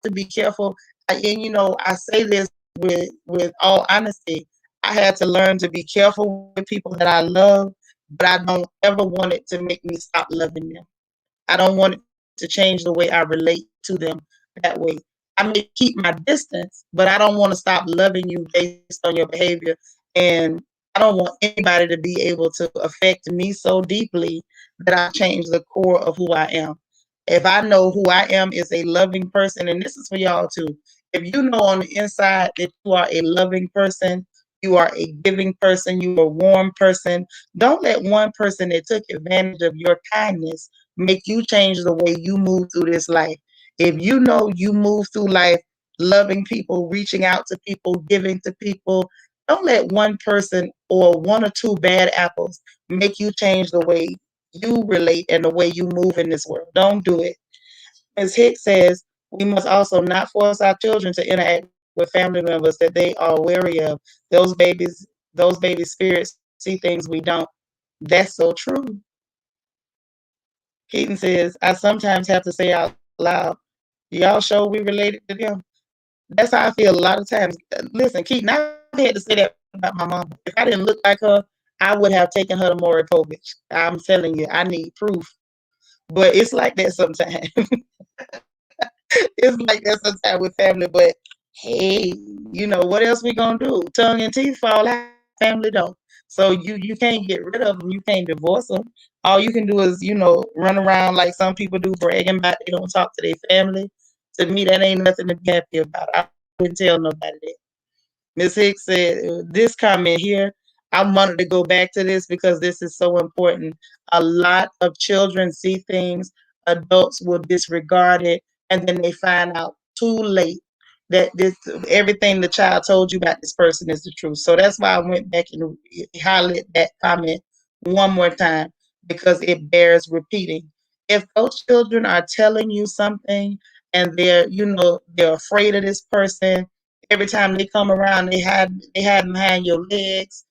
to be careful. And I say this with all honesty. I had to learn to be careful with people that I love, but I don't ever want it to make me stop loving them. I don't want it to change the way I relate to them that way. I may keep my distance, but I don't want to stop loving you based on your behavior. And I don't want anybody to be able to affect me so deeply that I change the core of who I am. If I know who I am is a loving person, and this is for y'all too. If you know on the inside that you are a loving person, you are a giving person, you are a warm person, don't let one person that took advantage of your kindness make you change the way you move through this life. If you know you move through life loving people, reaching out to people, giving to people, don't let one person or one or two bad apples make you change the way you relate and the way you move in this world. Don't do it. Ms. Hicks says we must also not force our children to interact with family members that they are wary of. Those babies' spirits see things we don't. That's so true. Keaton says, I sometimes have to say out loud, y'all show we related to them. That's how I feel a lot of times. Listen, Keaton, I've had to say that about my mama. If I didn't look like her, I would have taken her to Maury Povich. I'm telling you, I need proof. But it's like that sometimes. It's like that sometimes with family, but hey, what else we gonna do? Tongue and teeth fall out, family don't. So you can't get rid of them. You can't divorce them. All you can do is run around like some people do, bragging about they don't talk to their family. To me, that ain't nothing to be happy about. I wouldn't tell nobody that. Ms. Hicks said this comment here. I wanted to go back to this because this is so important. A lot of children see things, adults will disregard it, and then they find out too late that this everything the child told you about this person is the truth. So that's why I went back and highlighted that comment one more time because it bears repeating. If those children are telling you something and they're afraid of this person, every time they come around, they hide behind your legs.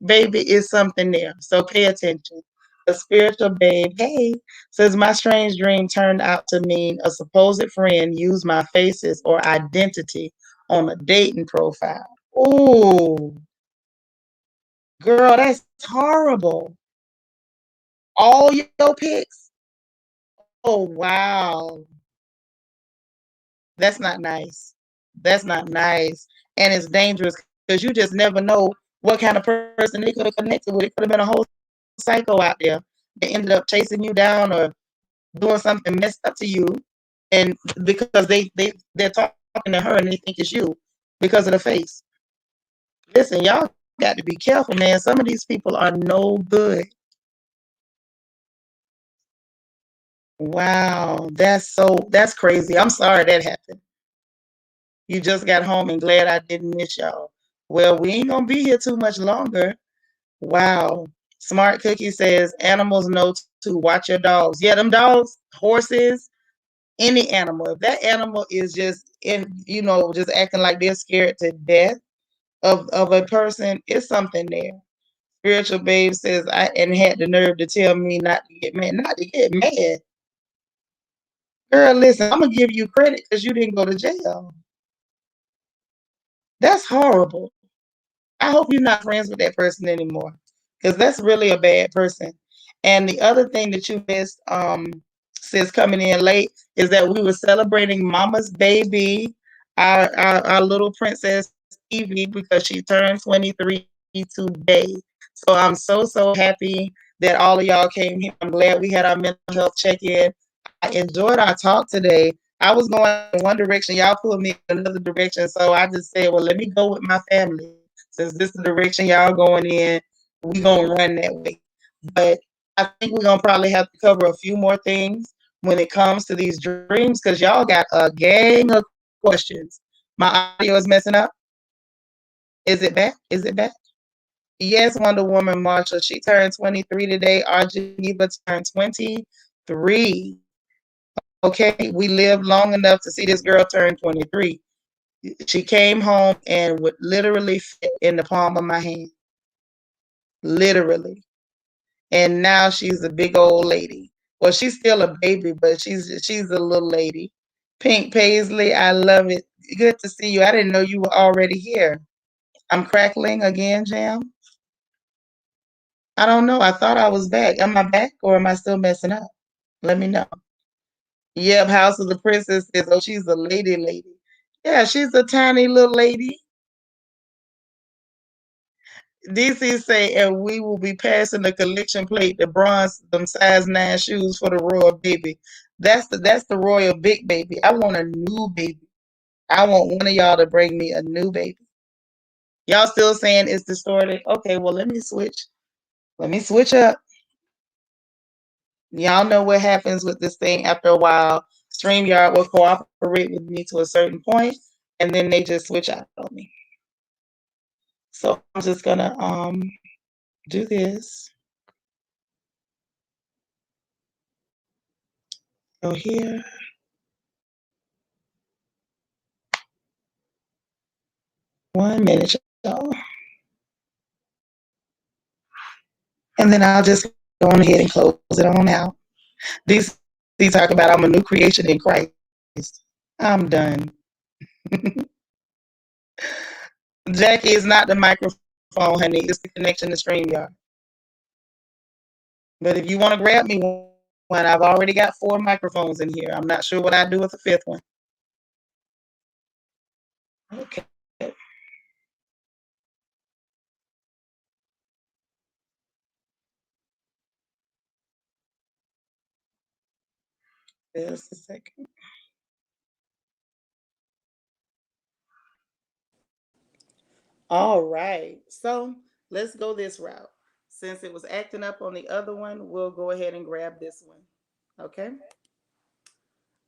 Baby, is something there. So pay attention. A spiritual babe, hey, says my strange dream turned out to mean a supposed friend used my faces or identity on a dating profile. Ooh, girl, that's horrible. All your pics. Oh wow. That's not nice. That's not nice. And it's dangerous because you just never know what kind of person they could have connected with. It could have been a whole psycho out there that ended up chasing you down or doing something messed up to you. And because they're talking to her and they think it's you because of the face. Listen, y'all got to be careful, man. Some of these people are no good. Wow, that's crazy. I'm sorry that happened. You just got home and glad I didn't miss y'all. Well, we ain't gonna be here too much longer. Wow. Smart Cookie says animals know to watch your dogs. Yeah, them dogs, horses, any animal. If that animal is just just acting like they're scared to death of a person, it's something there. Spiritual Babe says I and had the nerve to tell me not to get mad. Not to get mad. Girl, listen, I'm gonna give you credit because you didn't go to jail. That's horrible. I hope you're not friends with that person anymore because that's really a bad person. And the other thing that you missed, since coming in late, is that we were celebrating Mama's baby, our little princess Evie, because she turned 23 today. So I'm so happy that all of y'all came here. I'm glad we had our mental health check-in. I enjoyed our talk today. I was going in one direction, y'all pulled me in another direction. So I just said, well, let me go with my family. Since this is the direction y'all going in, we gonna run that way. But I think we're gonna probably have to cover a few more things when it comes to these dreams because y'all got a gang of questions. My audio is messing up. Is it back? Is it back? Yes, Wonder Woman Marshall. She turned 23 today. Our Geneva turned 23. Okay, we lived long enough to see this girl turn 23. She came home and would literally fit in the palm of my hand. Literally. And now she's a big old lady. Well, she's still a baby, but she's a little lady. Pink Paisley, I love it. Good to see you. I didn't know you were already here. I'm crackling again, Jam. I don't know. I thought I was back. Am I back or am I still messing up? Let me know. Yep, House of the Princess says, oh, she's a lady. Yeah, she's a tiny little lady. DC say, and we will be passing the collection plate, the bronze, them size 9 shoes for the royal baby. That's the royal big baby. I want a new baby. I want one of y'all to bring me a new baby. Y'all still saying it's distorted? Okay, well let me switch. Let me switch up. Y'all know what happens with this thing after a while. StreamYard will cooperate with me to a certain point, and then they just switch out on me. So I'm just gonna do this. Go here. 1 minute, y'all. And then I'll just go on ahead and close it on out. DC talk about I'm a new creation in Christ. I'm done. Jackie is not the microphone, honey. It's the connection to StreamYard. But if you want to grab me one, I've already got 4 microphones in here. I'm not sure what I do with the 5th one. Okay. Just a second. All right. So let's go this route. Since it was acting up on the other one, we'll go ahead and grab this one. Okay.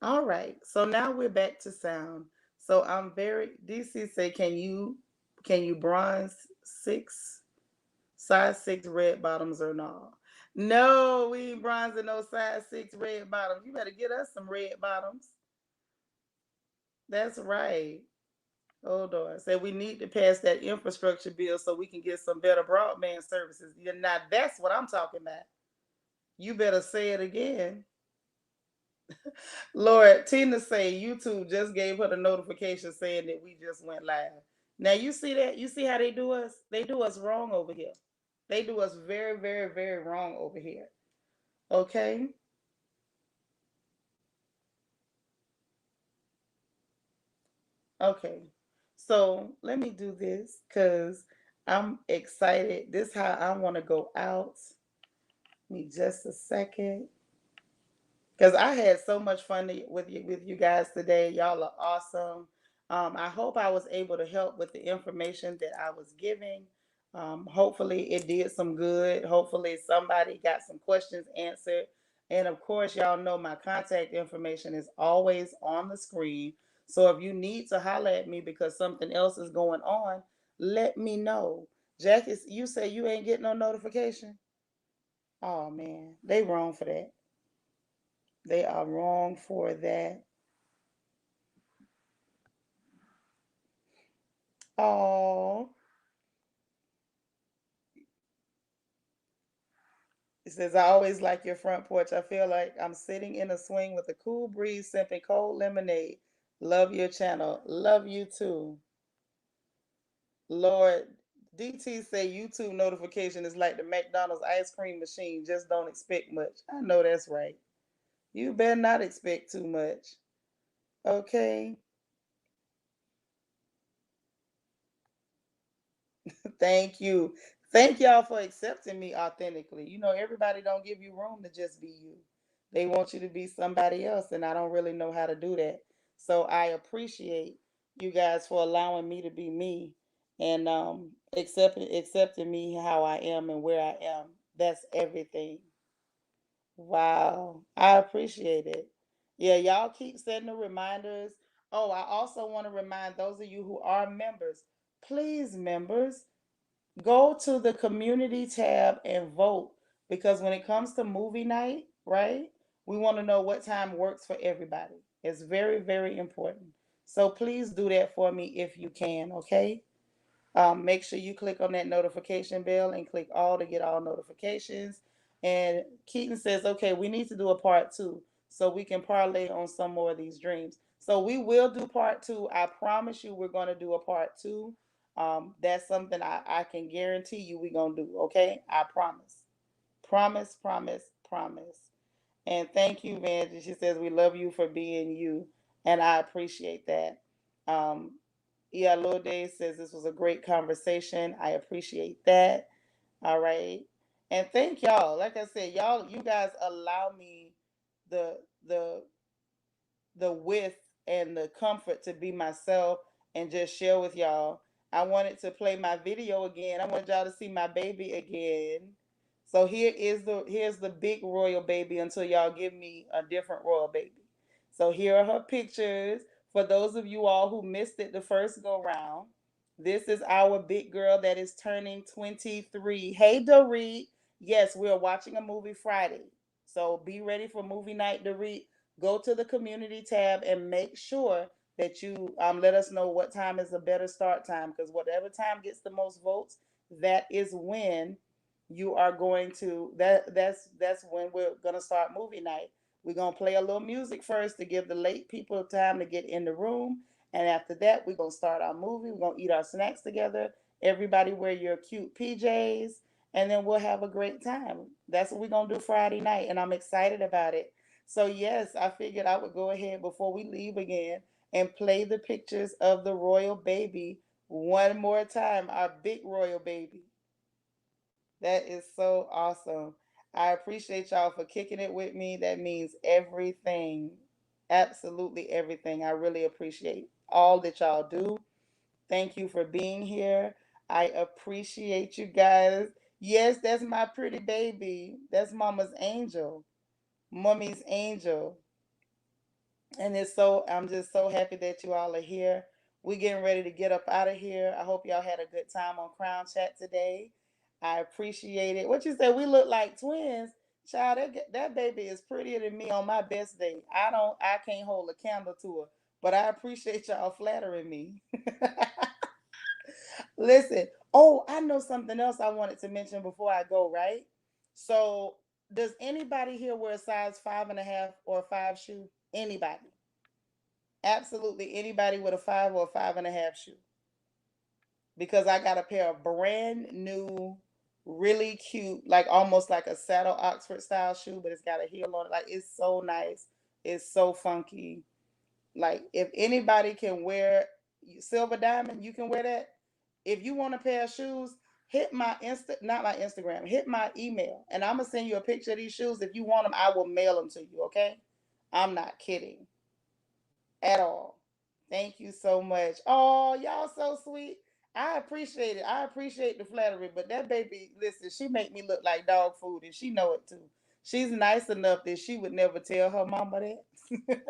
All right. So now we're back to sound. So I'm very DC say, can you bronze six size six red bottoms or no? No, we ain't bronzing no size six red bottoms. You better get us some red bottoms. That's right. Hold on. Say we need to pass that infrastructure bill so we can get some better broadband services. Yeah, now that's what I'm talking about. You better say it again. Lord, Tina say YouTube just gave her the notification saying that we just went live. Now you see that? You see how they do us? They do us wrong over here. They do us very, very, very wrong over here. Okay? Okay. So let me do this because I'm excited. This is how I want to go out. Give me just a second. Because I had so much fun with you guys today. Y'all are awesome. I hope I was able to help with the information that I was giving. Hopefully, it did some good. Hopefully, somebody got some questions answered. And of course, y'all know my contact information is always on the screen. So if you need to holler at me because something else is going on, let me know. Jackie, you say you ain't getting no notification? Oh man, they wrong for that. They are wrong for that. Oh, it says, I always like your front porch. I feel like I'm sitting in a swing with a cool breeze, sipping cold lemonade. Love your channel. Love you too. Lord, DT say YouTube notification is like the McDonald's ice cream machine. Just don't expect much. I know that's right. You better not expect too much. Okay. Thank you. Thank y'all for accepting me authentically. You know, everybody don't give you room to just be you. They want you to be somebody else, and I don't really know how to do that. So I appreciate you guys for allowing me to be me and accepting me how I am and where I am. That's everything. Wow. I appreciate it. Yeah, y'all keep setting the reminders. Oh, I also want to remind those of you who are members, please, members, go to the community tab and vote because when it comes to movie night, right? We want to know what time works for everybody. It's very, very important. So please do that for me if you can, okay? Make sure you click on that notification bell and click all to get all notifications. And Keaton says, okay, we need to do a part two so we can parlay on some more of these dreams. So we will do part two. I promise you, we're going to do a part two. That's something I can guarantee you we're going to do. Okay. I promise. Promise, promise, promise. And thank you, Vanjie. She says, we love you for being you. And I appreciate that. Um, yeah, Lil Dave says this was a great conversation. I appreciate that. All right. And thank y'all. Like I said, y'all, you guys allow me the the the width and the comfort to be myself and just share with y'all. I wanted to play my video again. I wanted y'all to see my baby again. So here's the big royal baby until y'all give me a different royal baby. So here are her pictures. For those of you all who missed it the first go round, this is our big girl that is turning 23. Hey Dorit. Yes, we're watching a movie Friday. So be ready for movie night, Dorit. Go to the community tab and make sure that you let us know what time is a better start time because whatever time gets the most votes, that is when you are going to that's when we're gonna start movie night. We're gonna play a little music first to give the late people time to get in the room, and after that, we're gonna start our movie. We're gonna eat our snacks together. Everybody wear your cute PJs, and then we'll have a great time. That's what we're gonna do Friday night, and I'm excited about it. So yes, I figured I would go ahead before we leave again and play the pictures of the royal baby one more time, our big royal baby. That is so awesome. I appreciate y'all for kicking it with me. That means everything. Absolutely everything. I really appreciate all that y'all do. Thank you for being here. I appreciate you guys. Yes, that's my pretty baby. That's mama's angel. Mummy's angel. And I'm just so happy that you all are here. We getting ready to get up out of here. I hope y'all had a good time on Crown Chat today. I appreciate it. What you said? We look like twins. Child, that baby is prettier than me on my best day. I can't hold a candle to her, but I appreciate y'all flattering me. Listen, oh, I know something else I wanted to mention before I go, right? So, does anybody here wear a size 5.5 or 5 shoe? Anybody? Absolutely anybody with a 5 or 5.5 shoe. Because I got a pair of brand new, really cute, like almost like a saddle Oxford style shoe, but it's got a heel on it. Like it's so nice. It's so funky. Like if anybody can wear silver diamond, you can wear that. If you want a pair of shoes, hit my not my Instagram, hit my email, and I'm gonna send you a picture of these shoes. If you want them, I will mail them to you. Okay? I'm not kidding at all. Thank you so much. Oh, y'all so sweet. I appreciate it. I appreciate the flattery, but that baby, listen, she make me look like dog food, and she know it too. She's nice enough that she would never tell her mama that.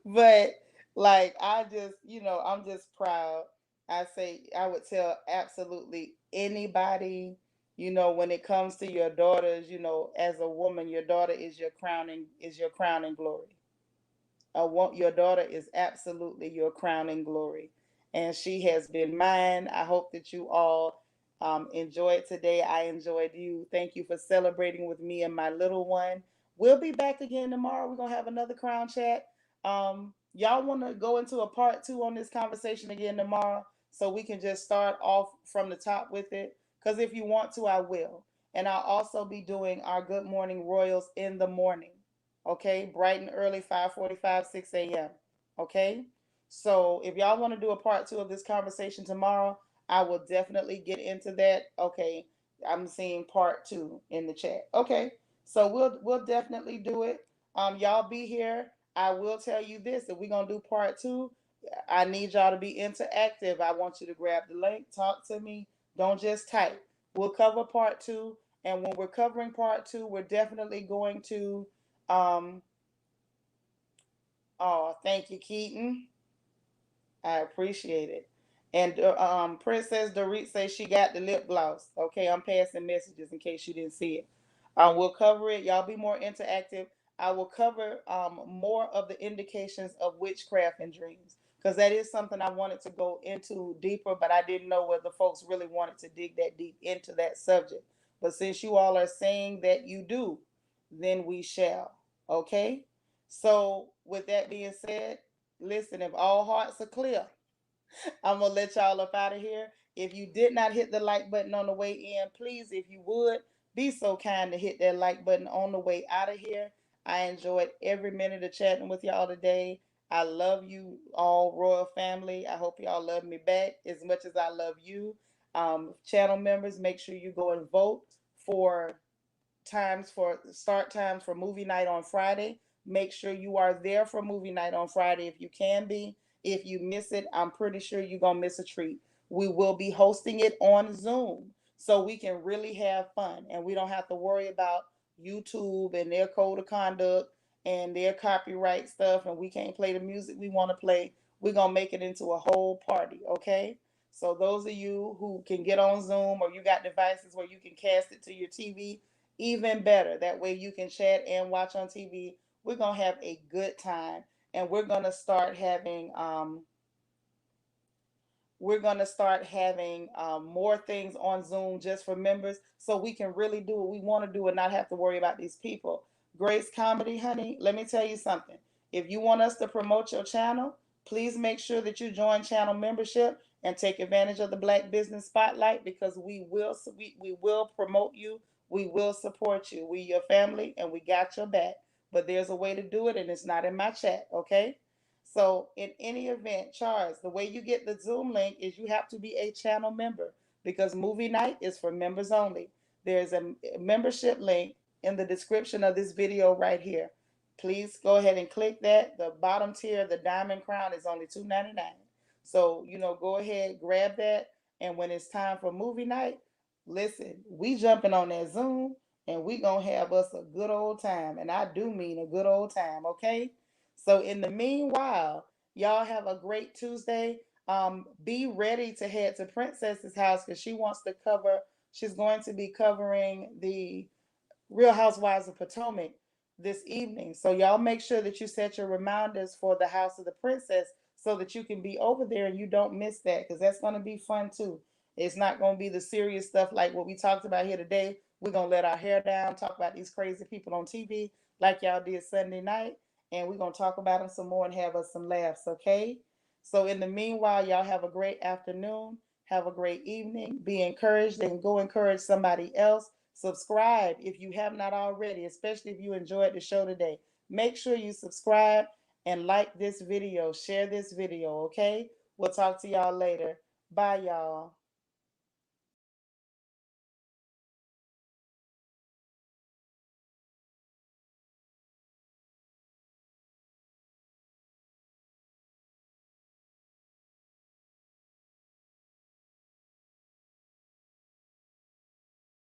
But like I just, I'm just proud. I say I would tell absolutely anybody, when it comes to your daughters, as a woman, your daughter is your crowning glory. Your daughter is absolutely your crowning glory, and she has been mine. I hope that you all enjoyed today. I enjoyed you. Thank you for celebrating with me and my little one. We'll be back again tomorrow. We're gonna have another crown chat. Y'all want to go into a part two on this conversation again tomorrow, so we can just start off from the top with it. Because if you want to, I will. And I'll also be doing our Good Morning Royals in the morning. Okay, bright and early, 5:45, 6 a.m. Okay, so if y'all want to do a part two of this conversation tomorrow, I will definitely get into that. Okay, I'm seeing part two in the chat. Okay, so we'll definitely do it. Y'all be here. I will tell you this: if we're gonna do part two, I need y'all to be interactive. I want you to grab the link, talk to me. Don't just type. We'll cover part two, and when we're covering part two, we're definitely going to um, oh, thank you, Keaton. I appreciate it. And Princess Dorit says she got the lip gloss. Okay, I'm passing messages in case you didn't see it. We'll cover it. Y'all be more interactive. I will cover more of the indications of witchcraft and dreams because that is something I wanted to go into deeper, but I didn't know whether folks really wanted to dig that deep into that subject. But since you all are saying that you do, then we shall. Okay? So, with that being said, listen, if all hearts are clear, I'm gonna let y'all up out of here. If you did not hit the like button on the way in, please, if you would, be so kind to hit that like button on the way out of here. I enjoyed every minute of chatting with y'all today. I love you all, Royal Family. I hope y'all love me back as much as I love you. Channel members, make sure you go and vote for start times for movie night on Friday. Make sure you are there for movie night on Friday if you can be. If you miss it, I'm pretty sure you're going to miss a treat. We will be hosting it on Zoom so we can really have fun and we don't have to worry about YouTube and their code of conduct and their copyright stuff and we can't play the music we want to play. We're going to make it into a whole party, okay? So those of you who can get on Zoom or you got devices where you can cast it to your TV, even better. That way you can chat and watch on TV. We're gonna have a good time, and we're gonna start having more things on Zoom just for members, so we can really do what we want to do and not have to worry about these people. Grace Comedy, honey, let me tell you something. If you want us to promote your channel, please make sure that you join channel membership and take advantage of the Black Business Spotlight because we will promote you. We will support you. We your family and we got your back. But there's a way to do it, and it's not in my chat. Okay. So in any event, Charles, the way you get the Zoom link is you have to be a channel member because movie night is for members only. There's a membership link in the description of this video right here. Please go ahead and click that. The bottom tier, the Diamond Crown, is only $2.99. So, go ahead, grab that. And when it's time for movie night, listen, we jumping on that Zoom and we gonna have us a good old time. And I do mean a good old time, okay? So in the meanwhile, y'all have a great Tuesday. Be ready to head to Princess's house because she's going to be covering the Real Housewives of Potomac this evening. So y'all make sure that you set your reminders for the House of the Princess so that you can be over there and you don't miss that because that's going to be fun too. It's not going to be the serious stuff like what we talked about here today. We're going to let our hair down, talk about these crazy people on TV like y'all did Sunday night, and we're going to talk about them some more and have us some laughs, okay? So in the meanwhile, y'all have a great afternoon. Have a great evening. Be encouraged and go encourage somebody else. Subscribe if you have not already, especially if you enjoyed the show today. Make sure you subscribe and like this video. Share this video, okay? We'll talk to y'all later. Bye, y'all.